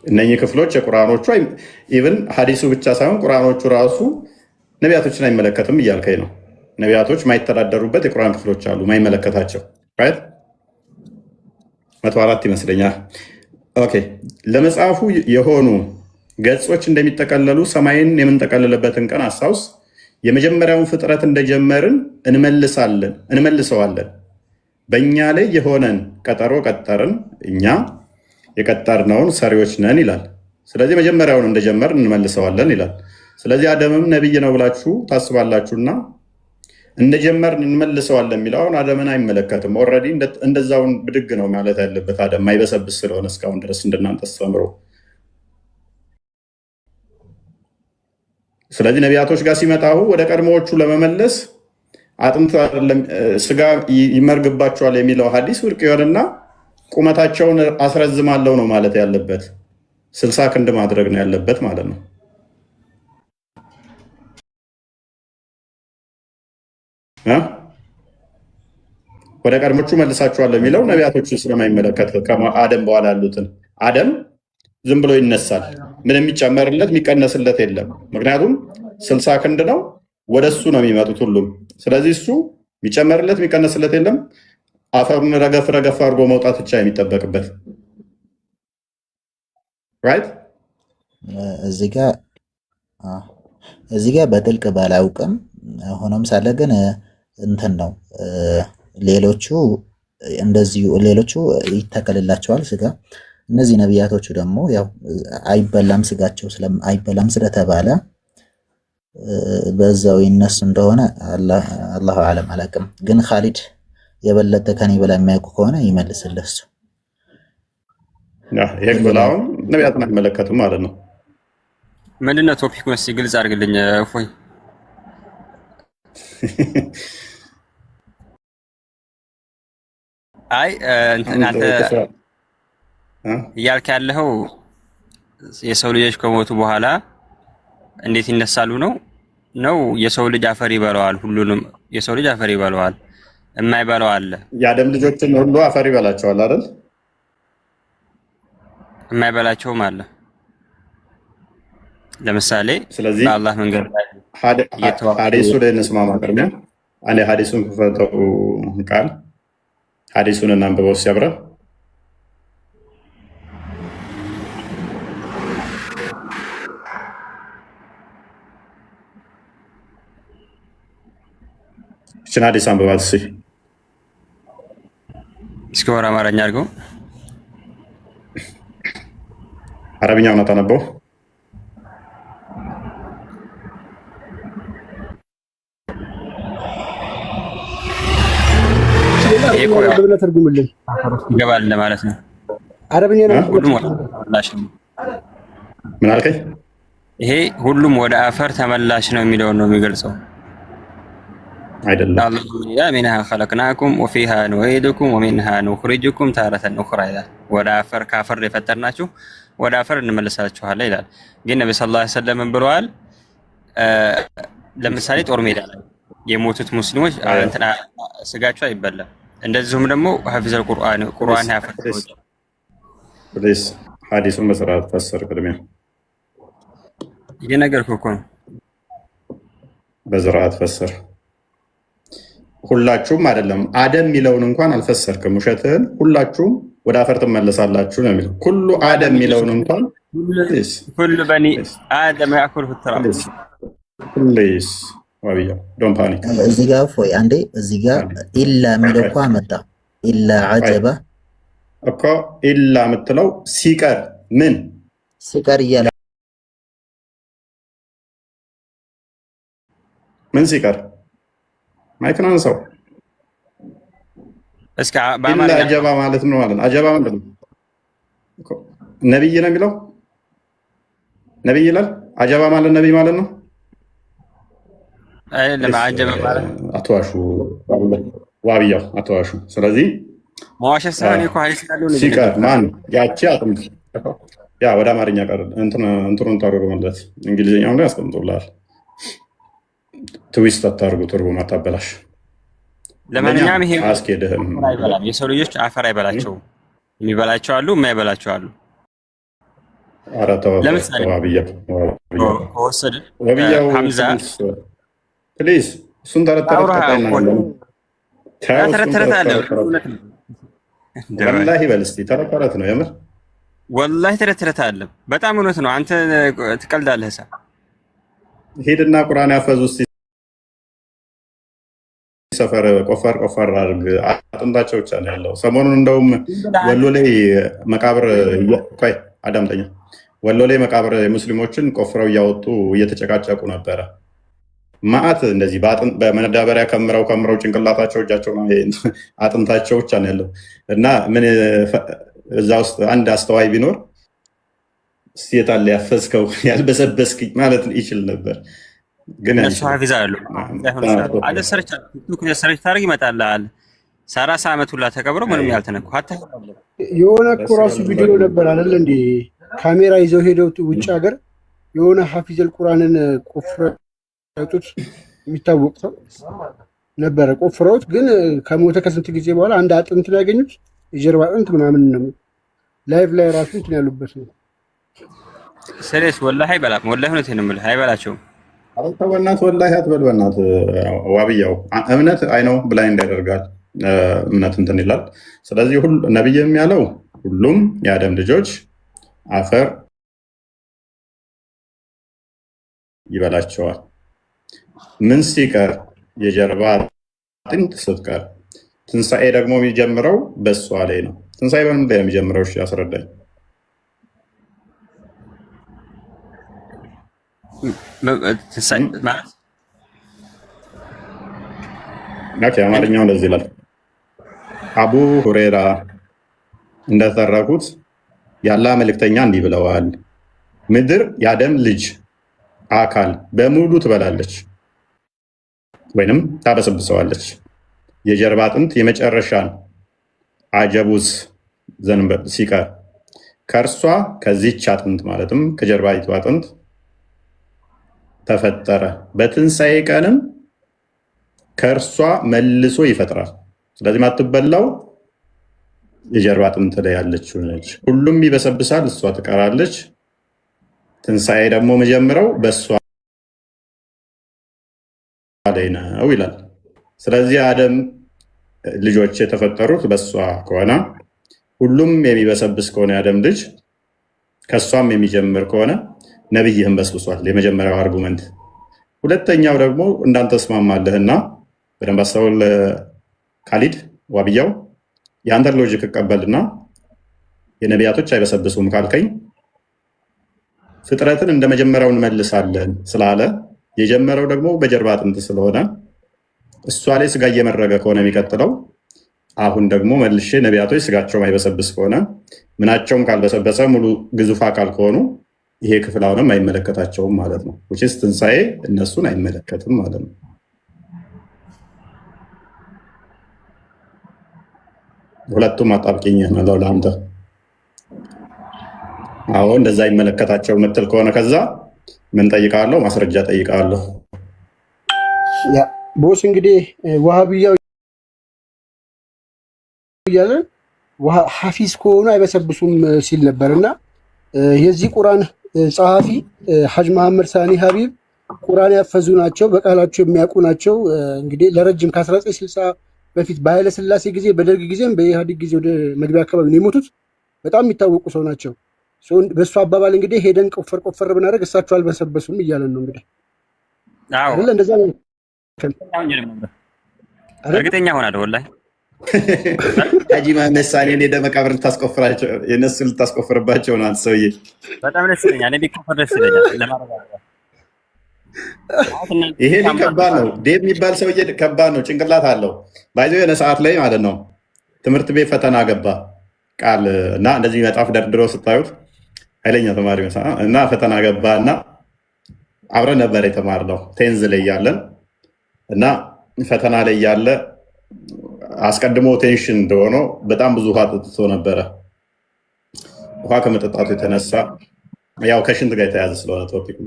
እነኚህ ክፍሎች የቁርአኖቹ ኢቭን ሀዲሱ ብቻ ሳይሆን ቁርአኖቹ ራሱ ነቢያቶችን አይመለከትም እያልከኝ ነው። ነቢያቶች ማይተዳደሩበት የቁርአን ክፍሎች አሉ ማይመለከታቸው 104 ይመስለኛል። ኦኬ ለመጽሐፉ የሆኑ ገጾች እንደሚጠቀለሉ ሰማይን የምንጠቀልልበትን ቀን አስታውስ። የመጀመሪያውን ፍጥረት እንደጀመርን እንመልሰዋለን። በእኛ ላይ የሆነን ቀጠሮ ቀጠርን፣ እኛ የቀጠርነውን ሰሪዎች ነን ይላል። ስለዚህ መጀመሪያውን እንደጀመርን እንመልሰዋለን ይላል። ስለዚህ አደምም ነቢይ ነው ብላችሁ ታስባላችሁና እንደጀመርን እንመልሰዋለን የሚለውን አደምን አይመለከትም። ኦልሬዲ እንደዛውን ብድግ ነው ማለት ያለበት አደም ማይበሰብስ ስለሆነ እስካሁን ድረስ እንደናንተ አስተምሮ። ስለዚህ ነቢያቶች ጋር ሲመጣሁ ወደ ቀድሞዎቹ ለመመለስ አጥንት ስጋ ይመርግባቸዋል የሚለው ሀዲስ ውድቅ ይሆንና ቁመታቸውን አስረዝማለሁ ነው ማለት ያለበት። 60 ክንድ ማድረግ ነው ያለበት ማለት ነው። ወደ ቀድሞቹ መልሳችኋለሁ የሚለው ነቢያቶችን ስለማይመለከት ከአደም በኋላ ያሉትን አደም ዝም ብሎ ይነሳል። ምን የሚጨመርለት የሚቀነስለት የለም። ምክንያቱም 60 ክንድ ነው፣ ወደ እሱ ነው የሚመጡት ሁሉም። ስለዚህ እሱ የሚጨመርለት የሚቀነስለት የለም። አፈሩን ረገፍ ረገፍ አድርጎ መውጣት ብቻ የሚጠበቅበት ራይት። እዚህ ጋር በጥልቅ ባላውቅም ሆኖም ሳለ ግን እንትን ነው ሌሎቹ እንደዚሁ ሌሎቹ ይተከልላቸዋል ስጋ። እነዚህ ነቢያቶቹ ደግሞ ያው አይበላም ስጋቸው አይበላም ስለተባለ በዛው ይነሱ እንደሆነ አላሁ አለም አላውቅም። ግን ኻሊድ የበለጠ ከኔ በላይ የሚያውቁ ከሆነ ይመልስልህ እሱ። ይሄ ብላውን ነቢያትን አይመለከቱም ማለት ነው። ምንድነው ቶፒኩን እስኪ ግልጽ አድርግልኝ እፎይ። አይ አንተ እያልክ ያለኸው የሰው ልጆች ከሞቱ በኋላ እንዴት ይነሳሉ ነው የሰው ልጅ አፈር ይበላዋል። ሁሉንም የሰው ልጅ አፈር ይበላዋል፣ የማይበላው አለ። የአደም ልጆችን ሁሉ አፈር ይበላቸዋል አይደል? የማይበላቸውም አለ። ለምሳሌ ስለዚህ በአላህ መንገድ ላይ ሐዲሱ ላይ እንስማማ። ቅድሚያ አንዴ ሐዲሱን ክፈተው ቃል ሐዲሱን እናንብበው ሲያብራ እቺን ሐዲስ አንብባት እስኪ ወደ አማርኛ አድርገው። አረብኛውን አታነበው? ተርጉምልን ይገባል ለማለት ነው። አረብኛ ነው። ምን አልከኝ? ይሄ ሁሉም ወደ አፈር ተመላሽ ነው የሚለውን ነው የሚገልጸው አይደለም። አላህ ያ ሚንሃ ኸለቅናኩም ወፊሃ ኑዒዱኩም ወሚንሃ ኑኽሪጁኩም ታረተን ኡኽራ ይላል። ወደ አፈር ካፈር የፈጠርናችሁ ወደ አፈር እንመለሳችኋለን ይላል። ግን ነብዩ ሰለላሁ ዐለይሂ ወሰለም ብለዋል። ለምሳሌ ጦር ሜዳ ላይ የሞቱት ሙስሊሞች እንትና ስጋቸው አይበላም። እንደዚሁም ደግሞ ሐፊዘል ቁርአን ያፈርቶች ፕሊስ ሐዲሱን በስርዓት ፈሰር። ቅድሚያ እየነገርኩህ እኮ ነው። በስርዓት ፈሰር። ሁላችሁም አይደለም አደም የሚለውን እንኳን አልፈሰርክም፣ ውሸትህን። ሁላችሁም ወደ አፈር ትመለሳላችሁ ነው የሚለው። ኩሉ አደም የሚለውን እንኳን ኩሉ በኒ አደም ያኩል ፍትራ ፕሊስ ዋብያ ዶን ፓኒክ። እዚህ ጋር ፎይ አንዴ እዚህ ጋር ኢላ የሚለው እኮ አመጣ። ኢላ አጀባ እኮ ኢላ የምትለው ሲቀር ምን ሲቀር እያለ ምን ሲቀር ማይክን አንሳው እስኪ በአማርኛ አጀባ ማለት ነው ማለት አጀባ ማለት ነው። ነብይ ነው የሚለው ነብይ ይላል። አጀባ ማለት ነብይ ማለት ነው። አይ ለማጀባ ማለት አትዋሹ፣ ዋብያው አትዋሹ። ስለዚህ መዋሸት ሳይሆን እኮ ሐዲስ ያለው ነው ሲቀር ማን ያቺ አጥምት ያ ወደ አማርኛ ቀር እንትኑን ተርጉምለት። እንግሊዝኛውን ላይ አስቀምጦልሃል። ትዊስት አታርጉ፣ ትርጉም አታበላሽ። ለማንኛውም ይሄ አስኬድህም አይበላም። የሰው ልጆች አፈር አይበላቸውም። የሚበላቸው አሉ፣ የማይበላቸው አሉ። ለምሳሌ ከወሰድን ሐምዛ ፕሊዝ እሱን ወላሂ በል እስኪ ተረት ነው የምር ወላሂ ተረት አለ። በጣም እውነት ነው። አንተ ትቀልዳለህ። ሄድና ቁርአን ያፈዙ እስኪ ሰፈር ቆፈር አድርግ። አጥንታቸው ብቻ ነው ያለው። ሰሞኑን እንደውም ወሎ ላይ መቃብር ቆይ አዳምጠኛ ወሎ ላይ መቃብር የሙስሊሞችን ቆፍረው እያወጡ እየተጨቃጨቁ ነበረ። ማአት እንደዚህ በመዳበሪያ ከምረው ጭንቅላታቸው እጃቸው አጥንታቸው ብቻ ነው ያለው። እና ምን እዛ ውስጥ አንድ አስተዋይ ቢኖር ስየታለ ያፈዝከው ያልበሰበስክ ማለት ይችል ነበር። ግን እሱ ሐፊዛ አሉ አለ ሰርች ታርግ ይመጣልሃል። 30 ዓመት ሁላ ተቀብረው ምንም ያልተነኩ ሀታ የሆነ እኮ ራሱ ቪዲዮ ነበር አይደል እንዴ? ካሜራ ይዘው ሄደው ውጭ ሀገር የሆነ ሐፊዘል ቁርአንን ቆፍረው የሚታወቅ ሰው ነበረ ቆፍረውት፣ ግን ከሞተ ከስንት ጊዜ በኋላ አንድ አጥንት ነው ያገኙት፣ የጀርባ አጥንት ምናምን ነው። ላይቭ ላይ ራሱ እንትን ያሉበት ነው። ስሬስ ወላሂ አይበላም። ወላሂ እውነቴን ነው የምልህ አይበላቸውም። አንተ በእናትህ ወላሂ አትበል በእናትህ። ዋብያው እምነት አይነው ብላይንድ ያደርጋል። እምነት እንትን ይላል። ስለዚህ ነብይም ያለው ሁሉም የአደም ልጆች አፈር ይበላቸዋል። ምን ሲቀር? የጀርባ አጥንት ስትቀር። ትንሣኤ ደግሞ የሚጀምረው በእሷ ላይ ነው። ትንሣኤ በምን ላይ የሚጀምረው? እሺ አስረዳኝ። አማርኛው እንደዚህ ይላል። አቡ ሁሬራ እንደተረኩት የአላህ መልእክተኛ እንዲህ ብለዋል፣ ምድር የአደም ልጅ አካል በሙሉ ትበላለች ወይንም ታበሰብሰዋለች። የጀርባ አጥንት የመጨረሻን አጀቡስ ዘንበ ሲቀር ከእርሷ ከዚች አጥንት ማለትም ከጀርባይቱ አጥንት ተፈጠረ። በትንሣኤ ቀንም ከእርሷ መልሶ ይፈጥራል። ስለዚህ ማትበላው የጀርባ አጥንት ላይ ያለችው ነች። ሁሉም ይበሰብሳል፣ እሷ ትቀራለች። ትንሣኤ ደግሞ መጀመሪያው በእሷ ላይ ነው ይላል። ስለዚህ አደም ልጆች የተፈጠሩት በእሷ ከሆነ ሁሉም የሚበሰብስ ከሆነ የአደም ልጅ ከእሷም የሚጀምር ከሆነ ነብይህም በስብሷል። የመጀመሪያው አርጉመንት። ሁለተኛው ደግሞ እንዳንተ እስማማለህና በደንብ አስተውል ካሊድ ዋብያው፣ የአንተን ሎጂክ እቀበልና የነቢያቶች አይበሰብሱም ካልከኝ ፍጥረትን እንደ መጀመሪያው እንመልሳለን ስላለ የጀመረው ደግሞ በጀርባ አጥንት ስለሆነ እሷ ላይ ስጋ እየመረገ ከሆነ የሚቀጥለው አሁን ደግሞ መልሼ ነቢያቶች ስጋቸውም አይበሰብስ ከሆነ ምናቸውም ካልበሰበሰ ሙሉ ግዙፍ አካል ከሆኑ ይሄ ክፍል አሁንም አይመለከታቸውም ማለት ነው። ውጭስ ትንሣኤ እነሱን አይመለከትም ማለት ነው። ሁለቱም አጣብቂኝ ነው ለአንተ። አዎ እንደዛ አይመለከታቸው ምትል ከሆነ ከዛ ምን ጠይቃለሁ? ማስረጃ ጠይቃለሁ። ቦስ እንግዲህ ዋሃብያው እያለ ሐፊዝ ከሆኑ አይበሰብሱም ሲል ነበር እና የዚህ ቁርአን ጸሐፊ ሐጅ መሐመድ ሳኒ ሀቢብ ቁርአን ያፈዙ ናቸው፣ በቃላቸው የሚያውቁ ናቸው። እንግዲህ ለረጅም ከ1960 በፊት በኃይለ ሥላሴ ጊዜ፣ በደርግ ጊዜም በኢህአዴግ ጊዜ ወደ መግቢያ አካባቢ ነው የሞቱት። በጣም የሚታወቁ ሰው ናቸው። በእሱ አባባል እንግዲህ ሄደን ቆፈር ቆፈር ብናደርግ እሳቸው አልበሰበሱም እያለን ነው እንግዲህ አይደለ? እንደዛ ነው። እርግጠኛ ሆናለሁ ወላሂ ሐጂ መሐመድ ሳኒ እኔ ደመቃብር ልታስቆፍራቸው የነሱ ልታስቆፍርባቸው ነው። አንተ ሰውዬ በጣም ደስ ይለኛል። እኔ ቢቆፈር ደስ ይለኛል ለማረጋገጥ። ይሄ ከባድ ነው። ዴቭ የሚባል ሰውዬ ከባድ ነው፣ ጭንቅላት አለው። ባይዘው የሆነ ሰዓት ላይ ማለት ነው ትምህርት ቤት ፈተና ገባ ቃል እና እንደዚህ መጽሐፍ ደርድሮ ስታዩት ኃይለኛ ተማሪ እና ፈተና ገባ እና አብረን ነበር የተማርነው ቴንዝ ላይ ያለን እና ፈተና ላይ ያለ አስቀድሞ ቴንሽን እንደሆነ በጣም ብዙ ውሃ ጠጥቶ ነበረ። ውሃ ከመጠጣቱ የተነሳ ያው ከሽንት ጋር የተያዘ ስለሆነ ቶፒክ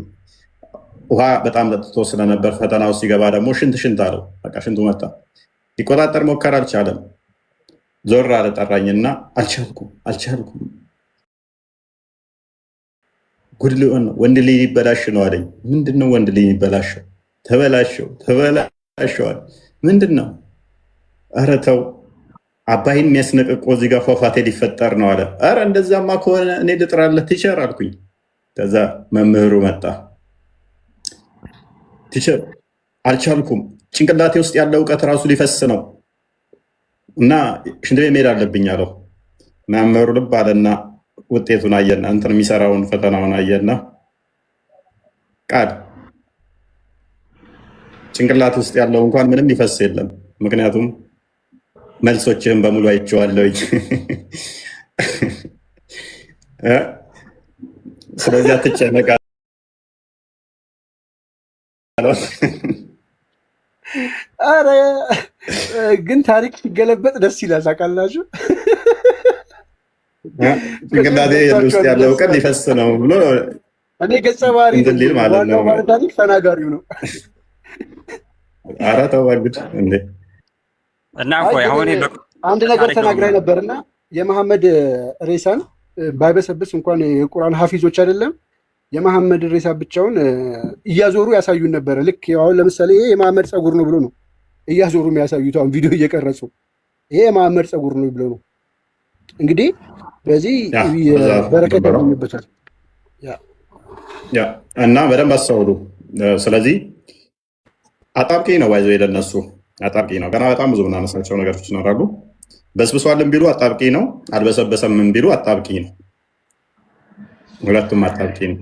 ውሃ በጣም ጠጥቶ ስለነበር ፈተናው ሲገባ ደግሞ ሽንት አለው። በቃ ሽንቱ መጣ። ሊቆጣጠር ሞከር፣ አልቻለም። ዞር አለ ጠራኝና አልቻልኩም ጉድ ሊሆን ነው፣ ወንድ ልጅ ሊበላሽ ነው አለኝ። ምንድን ነው ወንድ ልጅ የሚበላሸው? ተበላሸዋል። ምንድን ነው? ኧረ ተው፣ አባይን የሚያስነቅቆ እዚህ ጋር ፏፏቴ ሊፈጠር ነው አለ። ኧረ እንደዛማ ከሆነ እኔ ልጥራለህ ቲቸር አልኩኝ። ከዛ መምህሩ መጣ። ቲቸር አልቻልኩም፣ ጭንቅላቴ ውስጥ ያለ እውቀት ራሱ ሊፈስ ነው እና ሽንት ቤት መሄድ አለብኝ አለው። መምህሩ ልብ አለና ውጤቱን አየና እንትን የሚሰራውን ፈተናውን አየና ቃል ጭንቅላት ውስጥ ያለው እንኳን ምንም ሊፈስ የለም፣ ምክንያቱም መልሶችህን በሙሉ አይቼዋለሁኝ። ስለዚህ አትጨነቅ። ኧረ ግን ታሪክ ሲገለበጥ ደስ ይላል። ታውቃላችሁ ጭንቅላቴ ውስጥ ያለው እውቀት ሊፈስ ነው ብሎ እኔ ገጸ ባህሪ ዋናው ባለ ታሪክ ተናጋሪው ነው። ኧረ ተው እንግዲህ እንዴ! እና ቆይ አሁን አንድ ነገር ተናግራይ ነበርና የመሐመድ ሬሳን ባይበሰብስ እንኳን የቁርአን ሐፊዞች አይደለም የመሐመድ ሬሳ ብቻውን እያዞሩ ያሳዩን ነበረ። ልክ አሁን ለምሳሌ ይሄ የመሐመድ ፀጉር ነው ብሎ ነው እያዞሩ የሚያሳዩት። አሁን ቪዲዮ እየቀረጹ ይሄ የመሐመድ ፀጉር ነው ብሎ ነው። እንግዲህ በዚህ በረከት ያገኙበታል። እና በደንብ አስተውሉ። ስለዚህ አጣብቂ ነው ባይዘው የለነሱ አጣብቂ ነው። ገና በጣም ብዙ ምናነሳቸው ነገሮች ይኖራሉ። በስብሷልም ቢሉ አጣብቂ ነው፣ አልበሰበሰም ቢሉ አጣብቂ ነው። ሁለቱም አጣብቂ ነው።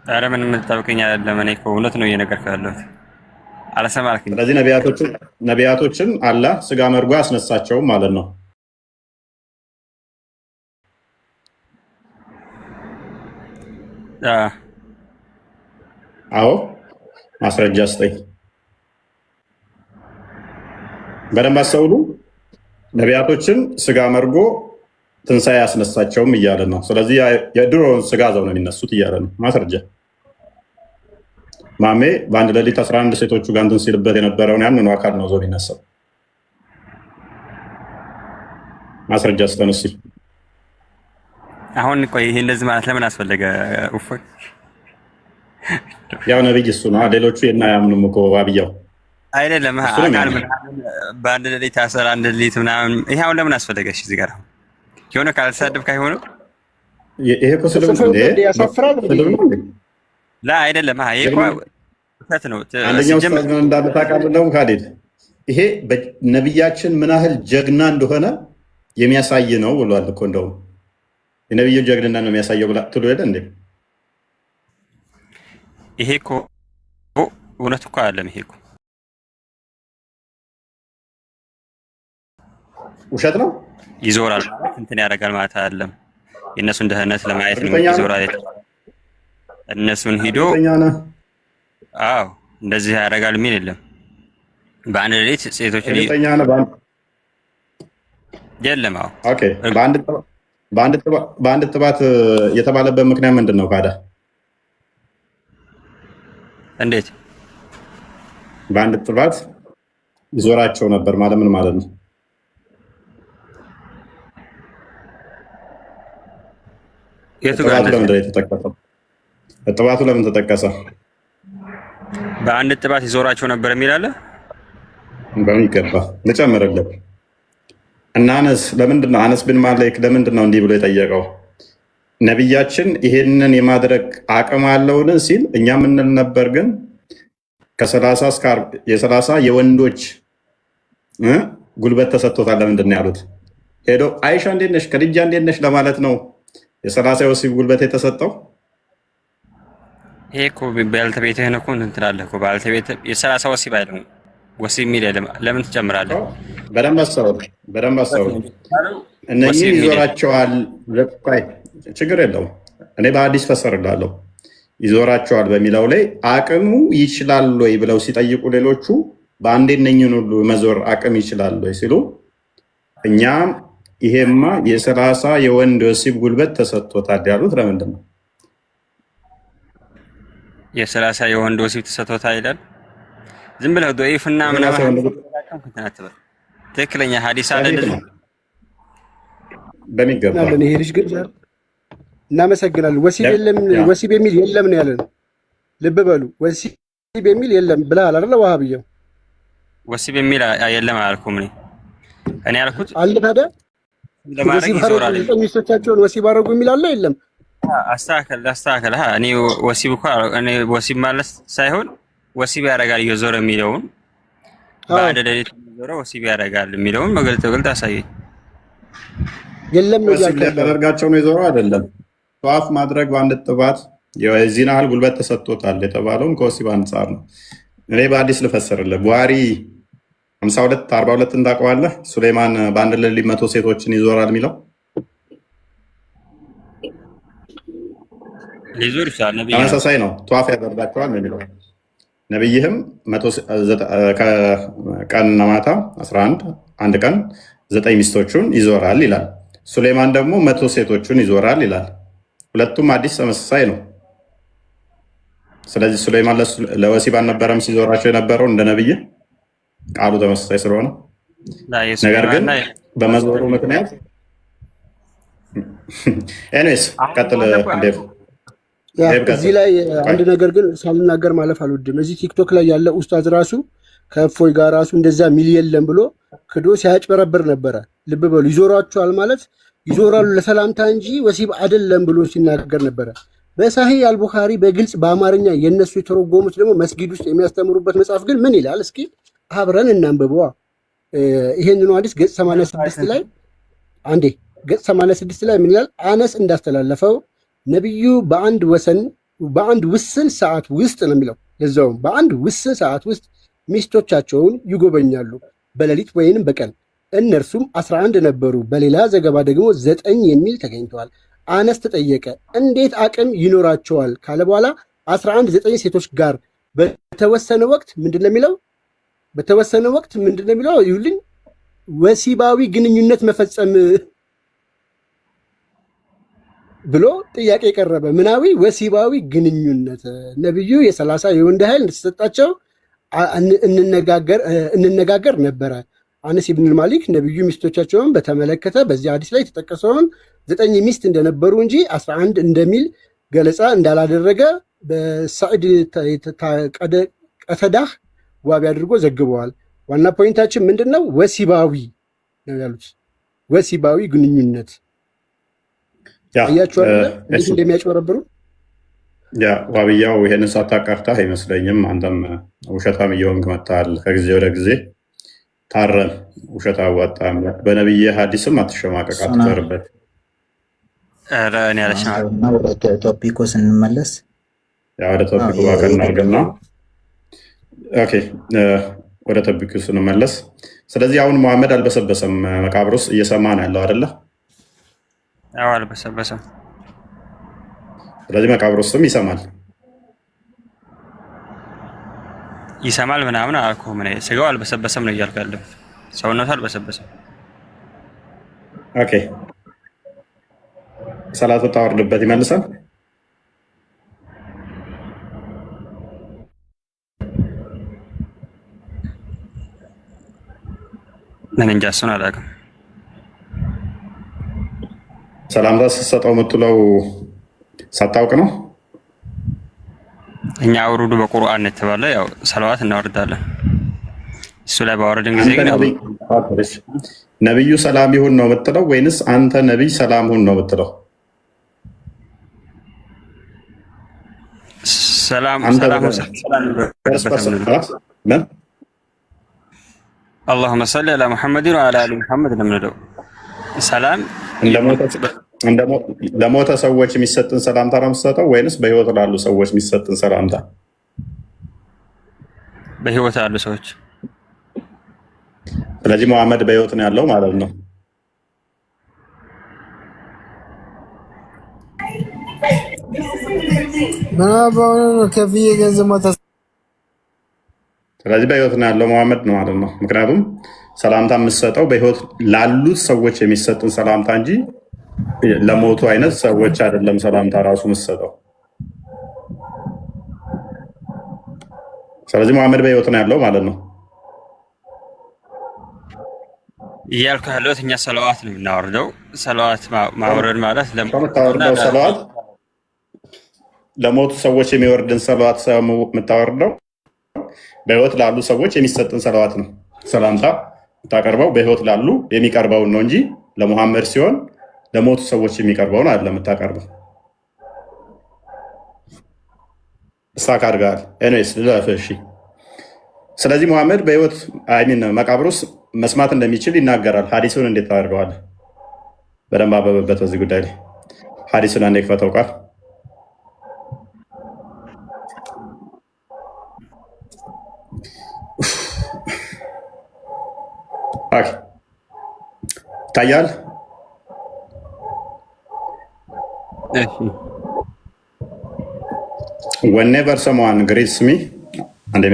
ኧረ ምንም የምታውቀኝ አይደለም። እኔ እኮ እውነት ነው እየነገርኩህ ያለሁት። አልሰማልክኝ። ስለዚህ ነቢያቶችን አላህ ስጋ መርጎ አስነሳቸውም ማለት ነው። አዎ ማስረጃ ስጠኝ። በደንብ አስተውሉ። ነቢያቶችን ስጋ መርጎ ትንሣኤ ያስነሳቸውም እያለ ነው። ስለዚህ የድሮውን ስጋ ዘው ነው የሚነሱት እያለ ነው። ማስረጃ ማሜ በአንድ ሌሊት 11 ሴቶቹ ጋር እንትን ሲልበት የነበረውን ያንኑ አካል ነው ዘው የሚነሳው። ማስረጃ ስጠን እስኪ። አሁን ቆይ ይሄ እንደዚህ ማለት ለምን አስፈለገ? እፎይ ያው ነብይ እሱ ነው። ሌሎቹ የማያምኑም እኮ አብያው አይደለም። በአንድ ሌሊት 11 ሌሊት ምናምን ይሄ አሁን ለምን አስፈለገሽ? እዚህ ጋር የሆነ ካልተሳደብክ አይሆንም። ይሄ እኮ ስልም ያሳፍራል። ላ አይደለም። ይሄ እኮ ውሸት ነው። አንደኛው ኡስታዝ ምን እንዳለ ታውቃለህ ካዴድ? ይሄ ነብያችን ምን ያህል ጀግና እንደሆነ የሚያሳይ ነው ብሏል እኮ። እንደውም የነብዩ ጀግንነት ነው የሚያሳየው ብላ ትሉ የለ እንዴ? ይሄ እኮ እውነት እኮ አይደለም። ይሄ እኮ ውሸት ነው። ይዞራል ማለት እንትን ያደርጋል ማለት አይደለም። የእነሱን ደህንነት ለማየት ነው ይዞራል። እነሱን ሂዶ አዎ እንደዚህ ያደርጋል የሚል የለም። በአንድ ሌሊት ሴቶችን የለም። አዎ ኦኬ። በአንድ ጥባት የተባለበት ምክንያት ምንድን ነው ካዳ? እንዴት በአንድ ጥባት ይዞራቸው ነበር ማለት ምን ማለት ነው? ጥባቱ ለምን ተጠቀሰ? በአንድ ጥባት ይዞራቸው ነበር የሚል አለ። በሚገባ ልጨምርልህ እና አነስ ብን ማሊክ ለምንድን ነው እንዲህ ብሎ የጠየቀው? ነቢያችን ይሄንን የማድረግ አቅም አለውን ሲል እኛ ምንል ነበር፣ ግን ከ30 እስከ 40 የ30 የወንዶች ጉልበት ተሰጥቶታል። ለምንድን ነው ያሉት? ሄዶ አይሻ እንዴት ነሽ ከድጃ እንዴት ነሽ ለማለት ነው የ30 የወሲብ ጉልበት የተሰጠው። ይሄ እኮ ባልተቤትህን እኮ እንትን ትላለህ እኮ ባልተቤት የ30 ወሲብ አይደለም ወሲብ የሚል ለምን ትጨምራለህ? በደንብ አስተውል። እነዚህ ይዞራቸዋል። ችግር የለውም። እኔ በአዲስ ፈሰርላለሁ። ይዞራቸዋል በሚለው ላይ አቅሙ ይችላል ወይ ብለው ሲጠይቁ ሌሎቹ በአንዴ እነኝን ሁሉ መዞር አቅም ይችላል ወይ ሲሉ እኛም ይሄማ የ30 የወንድ ወሲብ ጉልበት ተሰጥቶታል ያሉት ለምንድን ነው? የ30 የወንድ ወሲብ ተሰጥቶታል ይላል። ዝም ብለህ ዶይፍና ምናምን ትክክለኛ ሐዲስ አለ በሚገባ ይሄ ልጅ ግን እናመሰግናለን። ወሲብ የሚል የለም ነው ያለን። ልብ በሉ ወሲብ የሚል የለም ብለሃል አይደለ? ዋሃብየው ወሲብ የሚል የለም አላልኩም። እኔ ያልኩት አለ ታዲያ ሚስቶቻቸውን ወሲብ አደረጉ የሚል አለ የለም? አስተካከል። እኔ ወሲብ እኮ እኔ ወሲብ ማለት ሳይሆን ወሲብ ያደርጋል እየዞረ የሚለውን በአንድ ሌሊት እየዞረ ወሲብ ያደርጋል የሚለውን በግልጽ አሳየኝ። የለም ነው ያደርጋቸው ነው የዞረው አይደለም። ጠዋፍ ማድረግ በአንድ ጥባት የዚህን ያህል ጉልበት ተሰጥቶታል የተባለውም ከወሲብ አንጻር ነው። እኔ በአዲስ ልፈስርልህ። ቡሃሪ 52 እንዳውቀዋለህ። ሱሌማን በአንድ ሌሊት 100 ሴቶችን ይዞራል የሚለው ሊዞር ይችላል። ነብይ ተመሳሳይ ነው። ጠዋፍ ያደርጋቸዋል ነው የሚለው። ነብይህም ቀንና ማታ 11 አንድ ቀን 9 ሚስቶቹን ይዞራል ይላል። ሱሌማን ደግሞ 100 ሴቶቹን ይዞራል ይላል። ሁለቱም አዲስ ተመሳሳይ ነው። ስለዚህ ሱለይማን ለወሲብ አልነበረም ሲዞራቸው የነበረው እንደ ነብይ ቃሉ ተመሳሳይ ስለሆነ ነገር ግን በመዞሩ ምክንያት ኤኒዌይስ ቀጥል እንዴት እዚህ ላይ አንድ ነገር ግን ሳልናገር ማለፍ አልወድም። እዚህ ቲክቶክ ላይ ያለ ኡስታዝ ራሱ ከእፎይ ጋር ራሱ እንደዛ ሚሊየን ብሎ ክዶ ሲያጭበረብር ነበረ። ልብ በሉ ይዞራቸዋል ማለት ይዞራሉ ለሰላምታ እንጂ ወሲብ አይደለም ብሎ ሲናገር ነበረ። በሳሂህ አልቡኻሪ በግልጽ በአማርኛ የነሱ የተረጎሙት ደግሞ መስጊድ ውስጥ የሚያስተምሩበት መጽሐፍ ግን ምን ይላል? እስኪ አብረን እናንብበዋ። ይሄንኑ ሐዲስ ገጽ 86 ላይ አንዴ ገጽ 86 ላይ ምን ይላል? አነስ እንዳስተላለፈው ነብዩ በአንድ ውስን ሰዓት ውስጥ ነው የሚለው። ለዛውም በአንድ ውስን ሰዓት ውስጥ ሚስቶቻቸውን ይጎበኛሉ፣ በሌሊት ወይንም በቀን። እነርሱም 11 ነበሩ። በሌላ ዘገባ ደግሞ 9 የሚል ተገኝተዋል። አነስ ተጠየቀ፣ እንዴት አቅም ይኖራቸዋል ካለ በኋላ 11 9 ሴቶች ጋር በተወሰነ ወቅት ምንድነው የሚለው? ይሁልኝ ወሲባዊ ግንኙነት መፈጸም ብሎ ጥያቄ ቀረበ። ምናዊ ወሲባዊ ግንኙነት ነብዩ የ30 የወንድ ኃይል እንደተሰጣቸው እንነጋገር ነበረ። አነስ ኢብኑ ማሊክ ነብዩ ሚስቶቻቸውን በተመለከተ በዚህ ሐዲስ ላይ የተጠቀሰውን 9 ሚስት እንደነበሩ እንጂ 11 እንደሚል ገለጻ እንዳላደረገ በሳዕድ ቀተዳህ ዋቢ አድርጎ ዘግበዋል። ዋና ፖይንታችን ምንድን ነው? ወሲባዊ ነው ያሉት። ወሲባዊ ግንኙነት እያቸው እንደሚያጭበረብሩ ዋብያው ይሄንን ሳታቀርታህ አይመስለኝም። አንተም ውሸታም እየሆንክ መጥተሃል። ከጊዜ ወደ ጊዜ ታረም። ውሸት አዋጣም። በነብይ ሐዲስም አትሸማቀቅ፣ አትፈርበት። ወደ ቶፒኩ ስንመለስ ወደ ቶፒኩ ባከናርግና ወደ ቶፒኩ ስንመለስ፣ ስለዚህ አሁን መሐመድ አልበሰበሰም፣ መቃብር ውስጥ እየሰማ ነው ያለው አይደለ? አዎ አልበሰበሰም። ስለዚህ መቃብር ውስጥም ይሰማል ምናምን አልኩህ። ምን ስጋው አልበሰበሰም ነው እያልኩ ያለው፣ ሰውነቱ አልበሰበሰም። ኦኬ ሰላት ታወርድበት ይመልሳል። ምን እንጃ እሱን አላውቅም። ሰላምታ ስትሰጠው የምትለው ሳታውቅ ነው። እኛ አውርዱ በቁርአን የተባለ ያው ሰለዋት እናወርዳለን። እሱ ላይ ባወረድን ጊዜ ግን ነብዩ ሰላም ይሁን ነው የምትለው ወይንስ አንተ ነብይ ሰላም ሁን ነው የምትለው? ሰላም اللهم صل على محمد وعلى ال محمد ለምንለው ሰላም ለሞተ ሰዎች የሚሰጥን ሰላምታ ነው የምትሰጠው ወይንስ በህይወት ላሉ ሰዎች የሚሰጥን ሰላምታ? በህይወት ላሉ ሰዎች። ስለዚህ መሐመድ በህይወት ነው ያለው ማለት ነው። ስለዚህ በህይወት ነው ያለው መሐመድ ነው ማለት ነው። ምክንያቱም ሰላምታ የምትሰጠው በህይወት ላሉት ሰዎች የሚሰጥን ሰላምታ እንጂ ለሞቱ አይነት ሰዎች አይደለም። ሰላምታ ራሱ የምትሰጠው። ስለዚህ መሐመድ በህይወት ነው ያለው ማለት ነው እያልኩ ያለሁት። እኛ ሰለዋት ነው የምናወርደው። ሰለዋት ማውረድ ማለት ለምታወርደው ሰለዋት ለሞቱ ሰዎች የሚወርድን ሰለዋት የምታወርደው በህይወት ላሉ ሰዎች የሚሰጥን ሰለዋት ነው። ሰላምታ የምታቀርበው በህይወት ላሉ የሚቀርበውን ነው እንጂ ለሙሐመድ ሲሆን ለሞቱ ሰዎች የሚቀርበውን አይደለም የምታቀርበው። ስታክ አድርገሃል። ኤኒዌይስ እሺ። ስለዚህ ሙሐመድ በህይወት መቃብር ውስጥ መስማት እንደሚችል ይናገራል። ሐዲሱን እንዴት ታደርገዋለህ? በደንብ አበበበት በዚህ ጉዳይ ላይ። ሐዲሱን አንዴ ክፈተው ቃል ይታያል። Whenever someone greets me, and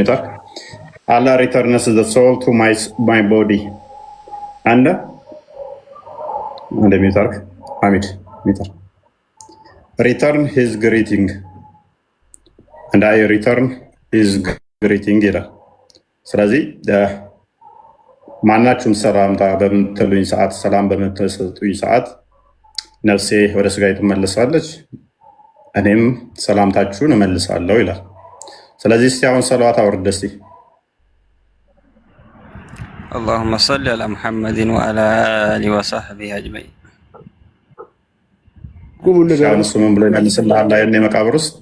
Allah returns the soul to my body. And Hamid, return his greeting. and I return his greeting ይላል። ስለዚህ ማናችሁም ሰላምታ በምትሉኝ ሰዓት፣ ሰላም በምትሰጡኝ ሰዓት ነፍሴ ወደ ስጋዬ ትመለሳለች፣ እኔም ሰላምታችሁን እመልሳለሁ ይላል። ስለዚህ እስቲ አሁን ሰለዋት አውርድ እስቲ። اللهم صل على محمد وعلى آله وصحبه أجمعين። እሱ ምን ብሎ ይመልስልሃል? ያኔ መቃብር ውስጥ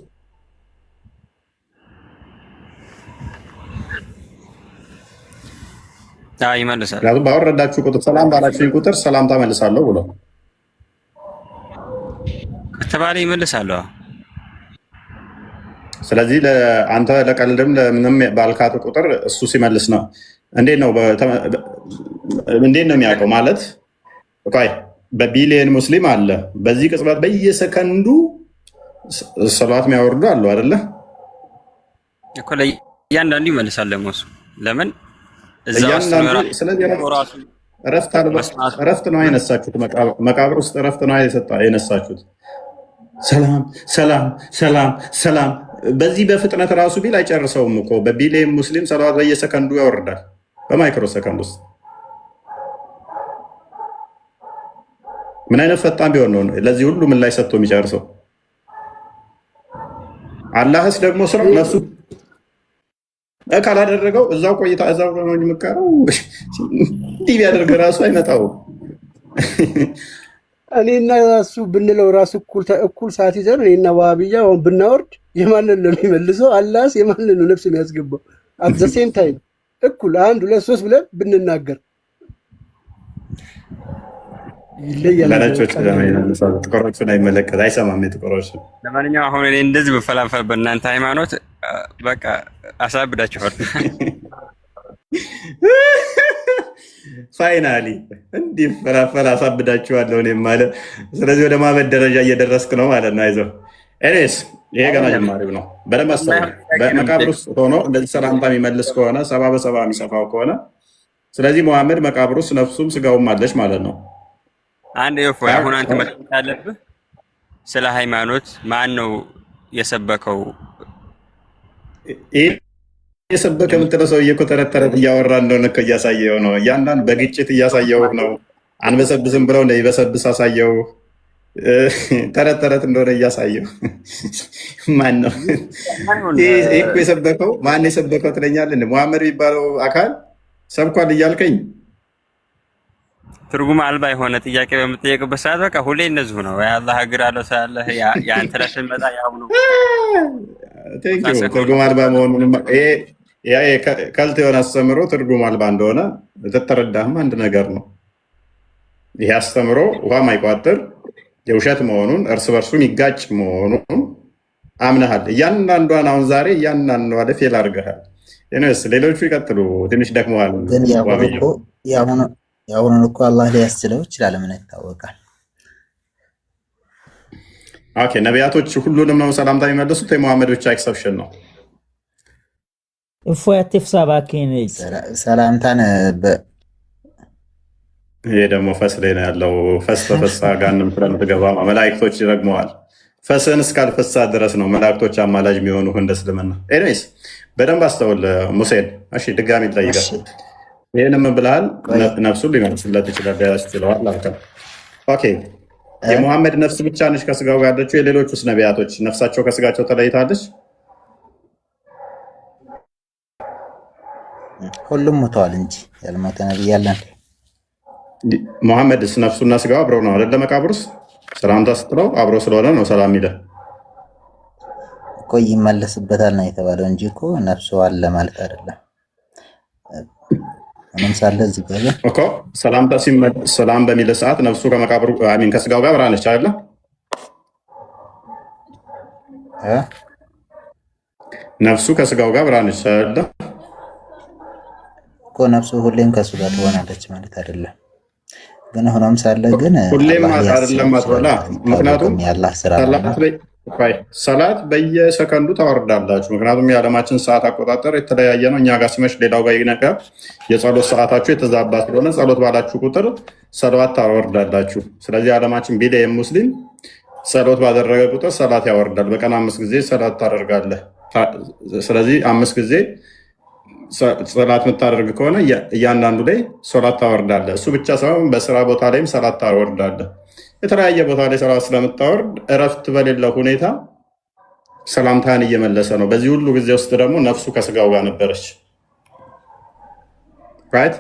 ይመልሳል። ምክንያቱም ባወረዳችሁ ቁጥር፣ ሰላም ባላችሁኝ ቁጥር ሰላምታ መልሳለሁ ብሎ ከተባለ ይመልሳለሁ። ስለዚህ አንተ ለቀልድም ለምንም ባልካት ቁጥር እሱ ሲመልስ ነው። እንዴት ነው የሚያውቀው? ማለት በቢሊየን ሙስሊም አለ። በዚህ ቅጽበት በየሰከንዱ ሰላት የሚያወርዱ አሉ አይደለ? እያንዳንዱ ይመልሳል። ለሞሱ ለምን እረፍት ነው የነሳችሁት። መቃብር ውስጥ እረፍት ነው የነሳችሁት። ሰላም ሰላም ሰላም ሰላም። በዚህ በፍጥነት ራሱ ቢል አይጨርሰውም እኮ። በቢሊየን ሙስሊም ሰላት በየሰከንዱ ያወርዳል፣ በማይክሮ ሰከንድ ውስጥ። ምን አይነት ፈጣን ቢሆን ነው ለዚህ ሁሉ ምን ላይ ሰጥቶ የሚጨርሰው? አላህስ ደግሞ ስራው ነፍሱ ካላደረገው እዛው ቆይታ እዛው ነው የሚቀረው። እንዲህ ቢያደርግ ራሱ አይመጣው። እኔና እሱ ብንለው ራሱ እኩል ሰዓት ይዘን እኔና ዋሃብያ አሁን ብናወርድ የማንን ነው የሚመልሰው? አላህስ የማንን ነው ነፍስ የሚያስገባው? አት ዘ ሴም ታይም እኩል 1 2 3 ብለን ብንናገር ለነጮች ጥቁሮቹን አይመለከት፣ አይሰማም የጥቁሮችን። ለማንኛውም አሁን እኔ እንደዚህ በፈላፈል በእናንተ ሃይማኖት በቃ አሳብዳችኋል። ፋይናሊ እንዲህ ፈላፈል አሳብዳችኋለሁ እኔም ማለት። ስለዚህ ወደ ማመድ ደረጃ እየደረስክ ነው ማለት ነው። አይዞህ። ኤኒዌይስ ይሄ ገና ጀማሪው ነው። በደንብ አስተውል። በመቃብር ውስጥ ሆኖ እንደዚህ ሰላምታ የሚመልስ ከሆነ 70 በ70 የሚሰፋው ከሆነ ስለዚህ መሐመድ መቃብር ውስጥ ነፍሱም ስጋውም አለች ማለት ነው። አንድ ይፎ አሁን አንተ መጥተህ ያለብህ ስለ ሃይማኖት ማን ነው የሰበከው? የሰበከ የምትለው ሰውዬ እኮ ተረት ተረት እያወራ እንደሆነ እኮ እያሳየው ነው። እያንዳንዱ በግጭት እያሳየው ነው። አንበሰብስም ብለው እንደሚበሰብስ አሳየው። ተረት ተረት እንደሆነ እያሳየው ማን ነው እኮ የሰበከው? ማን የሰበከው ትለኛለህ? መሐመድ የሚባለው አካል ሰብኳል እያልከኝ ትርጉም አልባ የሆነ ጥያቄ በምትጠየቅበት ሰዓት በቃ ሁሌ እነዚሁ ነው። የአላህ እግር አለው ሳለህ የአንተ ራስን መጣ ያው ነው። ትርጉም አልባ መሆኑን ከልት የሆነ አስተምሮ ትርጉም አልባ እንደሆነ ተተረዳህም አንድ ነገር ነው። ይሄ አስተምሮ ውሃ ማይቋጥር የውሸት መሆኑን እርስ በርሱ የሚጋጭ መሆኑን አምነሃል። እያንዳንዷን አሁን ዛሬ እያንዳንዷ ፌል አድርገሃል። ሌሎቹ ይቀጥሉ። ትንሽ ደክመዋል። የአሁኑን እኮ አላህ ሊያስችለው ይችላል። ምን ይታወቃል? ኦኬ፣ ነቢያቶች ሁሉንም ነው ሰላምታ የሚመልሱት? የመሐመድ ብቻ ኤክሰፕሽን ነው? ሰላምታን ይሄ ደግሞ ፈስ ላይ ነው ያለው። ፈስ በፈሳ ጋንም ስለምትገባ መላእክቶች ይረግመዋል። ፈስን እስካልፈሳ ድረስ ነው መላእክቶች አማላጅ የሚሆኑ እንደ እስልምና። ኤኒዌይስ በደንብ አስተውል ሙሴን። እሺ ድጋሚ ጠይቀህ ይህንም ብለሃል። ነፍሱን ሊመልስለት ይችላል ያስችለዋል አልከ። ኦኬ የሙሐመድ ነፍስ ብቻ ነች ከስጋው ጋር ያለችው? የሌሎቹስ ነቢያቶች ነፍሳቸው ከስጋቸው ተለይታለች? ሁሉም ሞተዋል እንጂ ያልሞተ ነብይ ያለን። ሙሐመድስ ነፍሱና ስጋው አብረው ነው አይደለ? መቃብር ውስጥ ሰላምታ ስትለው አብሮ ስለሆነ ነው ሰላም ይለ እኮ ይመለስበታል ነው የተባለው እንጂ እኮ ነፍሱ አለ ማለት አይደለም። ምንም ሳለ እዚህ ጋር እኮ ሰላምታ ሰላም በሚል ሰዓት ነፍሱ ከመቃብሩ አሚን ከስጋው ጋር አብራነች አይደለ? ነፍሱ ከስጋው ጋር አብራነች አይደለ? እኮ ነፍሱ ሁሌም ከሱ ጋር ትሆናለች ማለት አይደለም። ግን ሆኖም ሳለ ግን ሁሌም አይደለም አትበላ። ምክንያቱም ያላህ ስራ ሰላት በየሰከንዱ ታወርዳላችሁ። ምክንያቱም የዓለማችን ሰዓት አቆጣጠር የተለያየ ነው። እኛ ጋር ሲመሽ ሌላው ጋር ይነጋል። የጸሎት ሰዓታችሁ የተዛባ ስለሆነ ጸሎት ባላችሁ ቁጥር ሰላት ታወርዳላችሁ። ስለዚህ የዓለማችን ቢሊየን ሙስሊም ጸሎት ባደረገ ቁጥር ሰላት ያወርዳል። በቀን 5 ጊዜ ሰላት ታደርጋለህ። ስለዚህ 5 ጊዜ ሰላት የምታደርግ ከሆነ እያንዳንዱ ላይ ሶላት ታወርዳለህ። እሱ ብቻ ሳይሆን በስራ ቦታ ላይም ሰላት ታወርዳለህ። የተለያየ ቦታ ላይ ሰላት ስለምታወርድ እረፍት በሌለው ሁኔታ ሰላምታን እየመለሰ ነው። በዚህ ሁሉ ጊዜ ውስጥ ደግሞ ነፍሱ ከስጋው ጋር ነበረች። ራይት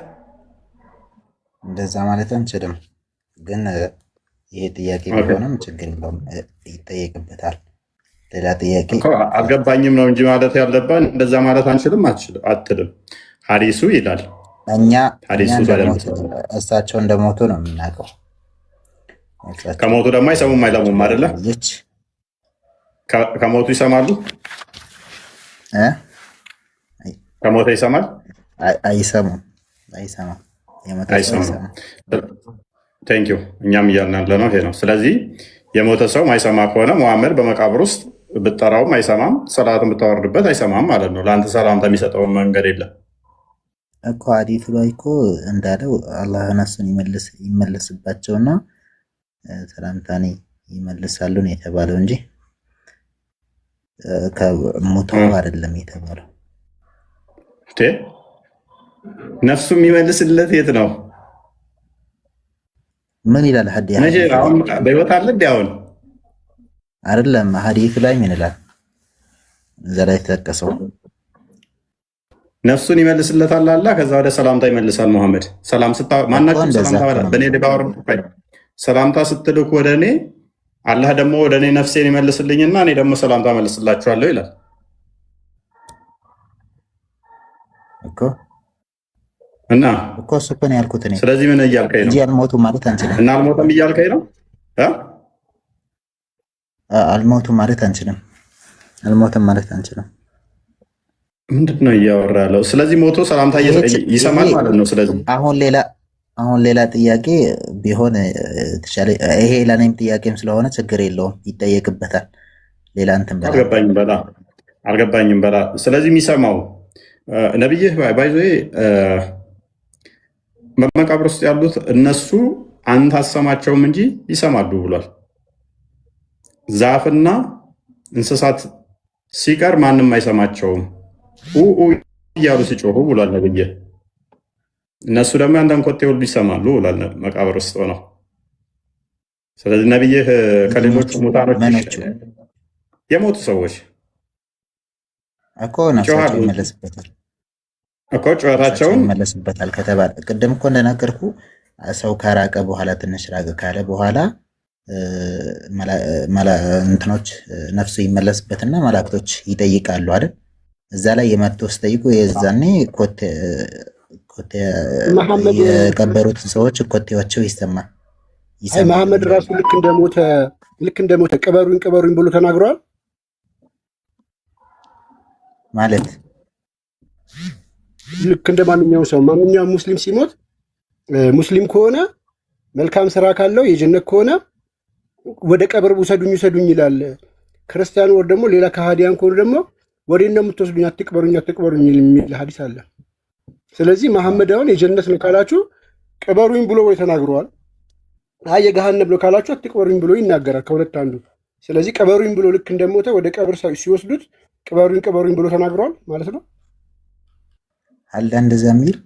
እንደዛ ማለት አንችልም፣ ግን ይሄ ጥያቄ ቢሆንም ችግር የለውም ይጠየቅበታል። ሌላ ጥያቄ አልገባኝም ነው እንጂ ማለት ያለባን እንደዛ ማለት አንችልም አትልም። ሐዲሱ ይላል እኛ እሳቸው እንደሞቱ ነው የምናውቀው። ከሞቱ ደግሞ አይሰሙም አይለሙም አይደለ? ከሞቱ ይሰማሉ። ከሞተ ይሰማል አይሰማም። ቴንክ ዩ። እኛም እያልን ያለ ነው ይሄ ነው። ስለዚህ የሞተ ሰው ማይሰማ ከሆነ መሐመድ በመቃብር ውስጥ ብጠራውም አይሰማም፣ ሰላትን ብታወርድበት አይሰማም ማለት ነው። ለአንተ ሰላምታ የሚሰጠውን መንገድ የለም እኮ። ሐዲሱ ላይ እኮ እንዳለው አላህ ነፍሱን ይመለስባቸውና ሰላምታኔ ይመልሳሉ ነው የተባለው እንጂ ከሞተው አይደለም የተባለው። ነፍሱ የሚመልስለት የት ነው? ምን ይላል ሐዲስ? በህይወት አለ እንዲ አሁን አይደለም። ሐዲስ ላይ ምን ይላል? እዛ ላይ የተጠቀሰው ነፍሱን ይመልስለታል አላህ። ከዛ ወደ ሰላምታ ይመልሳል መሐመድ። ማናችሁም ሰላምታ ስትልኩ ወደ እኔ አላህ ደግሞ ወደ እኔ ነፍሴን ይመልስልኝና እኔ ደግሞ ሰላምታ መልስላችኋለሁ ይላል እኮ። እና እኮ እሱ እኮ ነው ያልኩት እኔ። ስለዚህ ምን እያልከኝ ነው? አልሞቱም ማለት አንችልም። እና አልሞተም እያልከኝ ነው? አልሞቱም ማለት አንችልም። አልሞተም ማለት አንችልም። ምንድን ነው እያወራ ያለው? ስለዚህ ሞቶ ሰላምታ ይሰማል ማለት ነው። ስለዚህ አሁን ሌላ ጥያቄ ቢሆን ተሻለ። ይሄ ለእኔም ጥያቄም ስለሆነ ችግር የለውም ይጠየቅበታል። ሌላ እንትን አልገባኝም በላ። ስለዚህ የሚሰማው ነብይህ ባይዞ በመቃብር ውስጥ ያሉት እነሱ አንተ አሰማቸውም እንጂ ይሰማሉ ብሏል። ዛፍና እንስሳት ሲቀር ማንም አይሰማቸውም እያሉ ሲጮሁ ብሏል ነብይህ። እነሱ ደግሞ ያንተን ኮቴ ሁሉ ይሰማሉ ብሏል መቃብር ውስጥ ሆነው። ስለዚህ ነብይህ ከሌሎች ሙታኖች የሞቱ ሰዎች እኮ ነፍሳቸው ይመለስበታል እኮ ጩኸታቸውን ይመለስበታል ከተባለ ቅድም እኮ እንደነገርኩ ሰው ከራቀ በኋላ ትንሽ ራቀ ካለ በኋላ እንትኖች ነፍሱ ይመለስበትና መላእክቶች ይጠይቃሉ አይደል? እዛ ላይ የመጡ ሲጠይቁ የዛኔ የቀበሩትን ሰዎች ኮቴዋቸው ይሰማል። መሐመድ ራሱ ልክ እንደሞተ ቅበሩኝ ብሎ ተናግሯል ማለት ልክ እንደ ማንኛውም ሰው ማንኛውም ሙስሊም ሲሞት ሙስሊም ከሆነ መልካም ስራ ካለው የጀነት ከሆነ ወደ ቀብር ውሰዱኝ ይላል። ክርስቲያን ወር ደግሞ ሌላ ከሃዲያን ከሆኑ ደግሞ ወዴት ነው የምትወስዱኝ? አትቅበሩኝ የሚል ሐዲስ አለ። ስለዚህ መሐመድ አሁን የጀነት ነው ካላችሁ ቅበሩኝ ብሎ ወይ ተናግረዋል። የገሃነም ነው ካላችሁ አትቅበሩኝ ብሎ ይናገራል። ከሁለት አንዱ። ስለዚህ ቅበሩኝ ብሎ ልክ እንደሞተ ወደ ቀብር ሲወስዱት ቅበሩኝ ብሎ ተናግረዋል ማለት ነው። አለ እንደዛ የሚል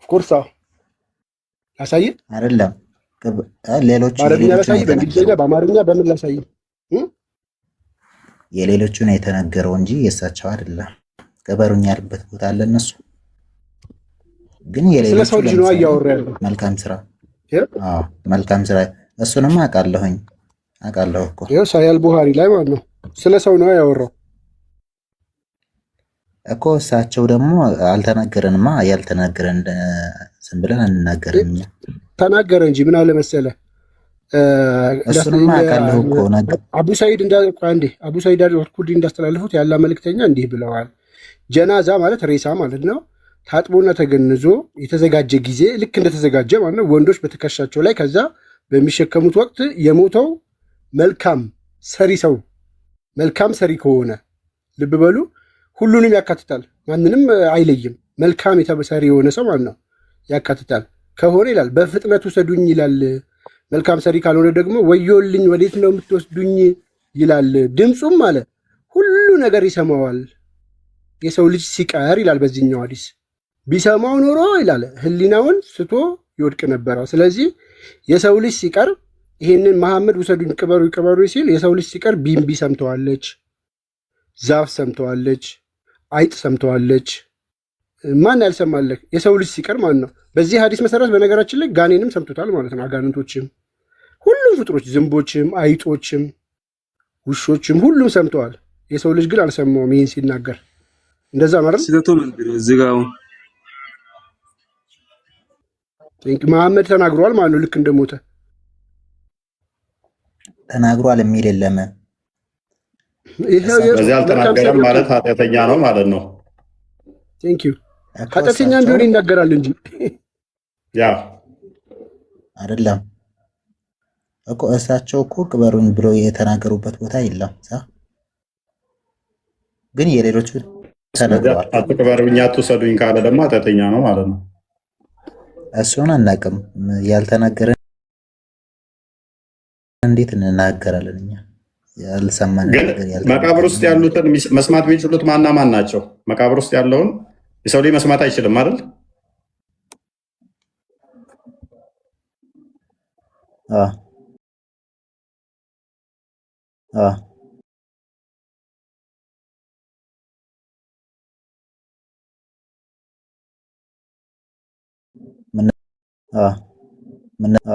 ኦፍኮርስ ላሳይ አይደለም። ሌሎች በአረብኛ ላሳይ፣ በእንግሊዝኛ፣ በአማርኛ በምን ላሳይ? የሌሎቹ ነው የተነገረው እንጂ የእሳቸው አይደለም። ቅበሩኝ ያልበት ቦታ አለ። እነሱ ግን የሌሎቹ ስለ ሰው ልጅ ነው እያወራ ያለው። መልካም ስራ እሱንም አውቃለሁ እኮ ይኸው ሳያል ቡሃሪ ላይ ማለት ነው። ስለ ሰው ነው ያወራው እኮ። እሳቸው ደግሞ አልተናገረንማ። ያልተናገረን ዝም ብለን አንናገርም። ተናገረ እንጂ ምን አለ መሰለህ፣ እሱንም አውቃለሁ እኮ አቡ ሰዒድ አልኹድሪ እንዳስተላለፉት ያለ መልእክተኛ እንዲህ ብለዋል። ጀናዛ ማለት ሬሳ ማለት ነው። ታጥቦና ተገንዞ የተዘጋጀ ጊዜ ልክ እንደተዘጋጀ ማለት ነው። ወንዶች በትከሻቸው ላይ ከዛ በሚሸከሙት ወቅት የሞተው መልካም ሰሪ ከሆነ ልብ በሉ፣ ሁሉንም ያካትታል፣ ማንንም አይለይም። መልካም ሰሪ የሆነ ሰው ማለት ነው ያካትታል ከሆነ ይላል በፍጥነት ውሰዱኝ ይላል። መልካም ሰሪ ካልሆነ ደግሞ ወዮልኝ ወዴት ነው የምትወስዱኝ ይላል። ድምፁም አለ ሁሉ ነገር ይሰማዋል የሰው ልጅ ሲቀር ይላል በዚህኛው ሐዲስ። ቢሰማው ኖሮ ይላል ህሊናውን ስቶ ይወድቅ ነበረ። ስለዚህ የሰው ልጅ ሲቀር ይሄንን መሐመድ ውሰዱኝ ቅበሩ ቅበሩ ሲል የሰው ልጅ ሲቀር ቢምቢ ሰምተዋለች፣ ዛፍ ሰምተዋለች፣ አይጥ ሰምተዋለች። ማን ያልሰማለህ? የሰው ልጅ ሲቀር ማን ነው? በዚህ ሐዲስ መሰረት በነገራችን ላይ ጋኔንም ሰምቶታል ማለት ነው። አጋንንቶችም፣ ሁሉም ፍጥሮች፣ ዝንቦችም፣ አይጦችም፣ ውሾችም ሁሉም ሰምተዋል። የሰው ልጅ ግን አልሰማውም ይህን ሲናገር። እንደዛ ማለት ስህተቱ ምንድን ነው? እዚህ ጋር አሁን መሐመድ ተናግሯል ማለት ነው። ልክ እንደሞተ ተናግሯል የሚል የለም። በዚህ አልተናገረም ማለት ኃጢአተኛ ነው ማለት ነው። ቴንኪው ኃጢአተኛ ቢሆን ይናገራል እንጂ ያ አይደለም እኮ። እሳቸው እኮ ቅበሩኝ ብሎ የተናገሩበት ቦታ የለም። ግን የሌሎቹ ተናግረዋል። አትቅበሩኝ አትውሰዱኝ ካለ ደግሞ ኃጢአተኛ ነው ማለት ነው። እሱን አናውቅም። ያልተናገረ እንዴት እንናገራለን እኛ? ያልሰማን ግን መቃብር ውስጥ ያሉትን መስማት የሚችሉት ማና ማን ናቸው? መቃብር ውስጥ ያለውን የሰው ልጅ መስማት አይችልም አይደል? ምን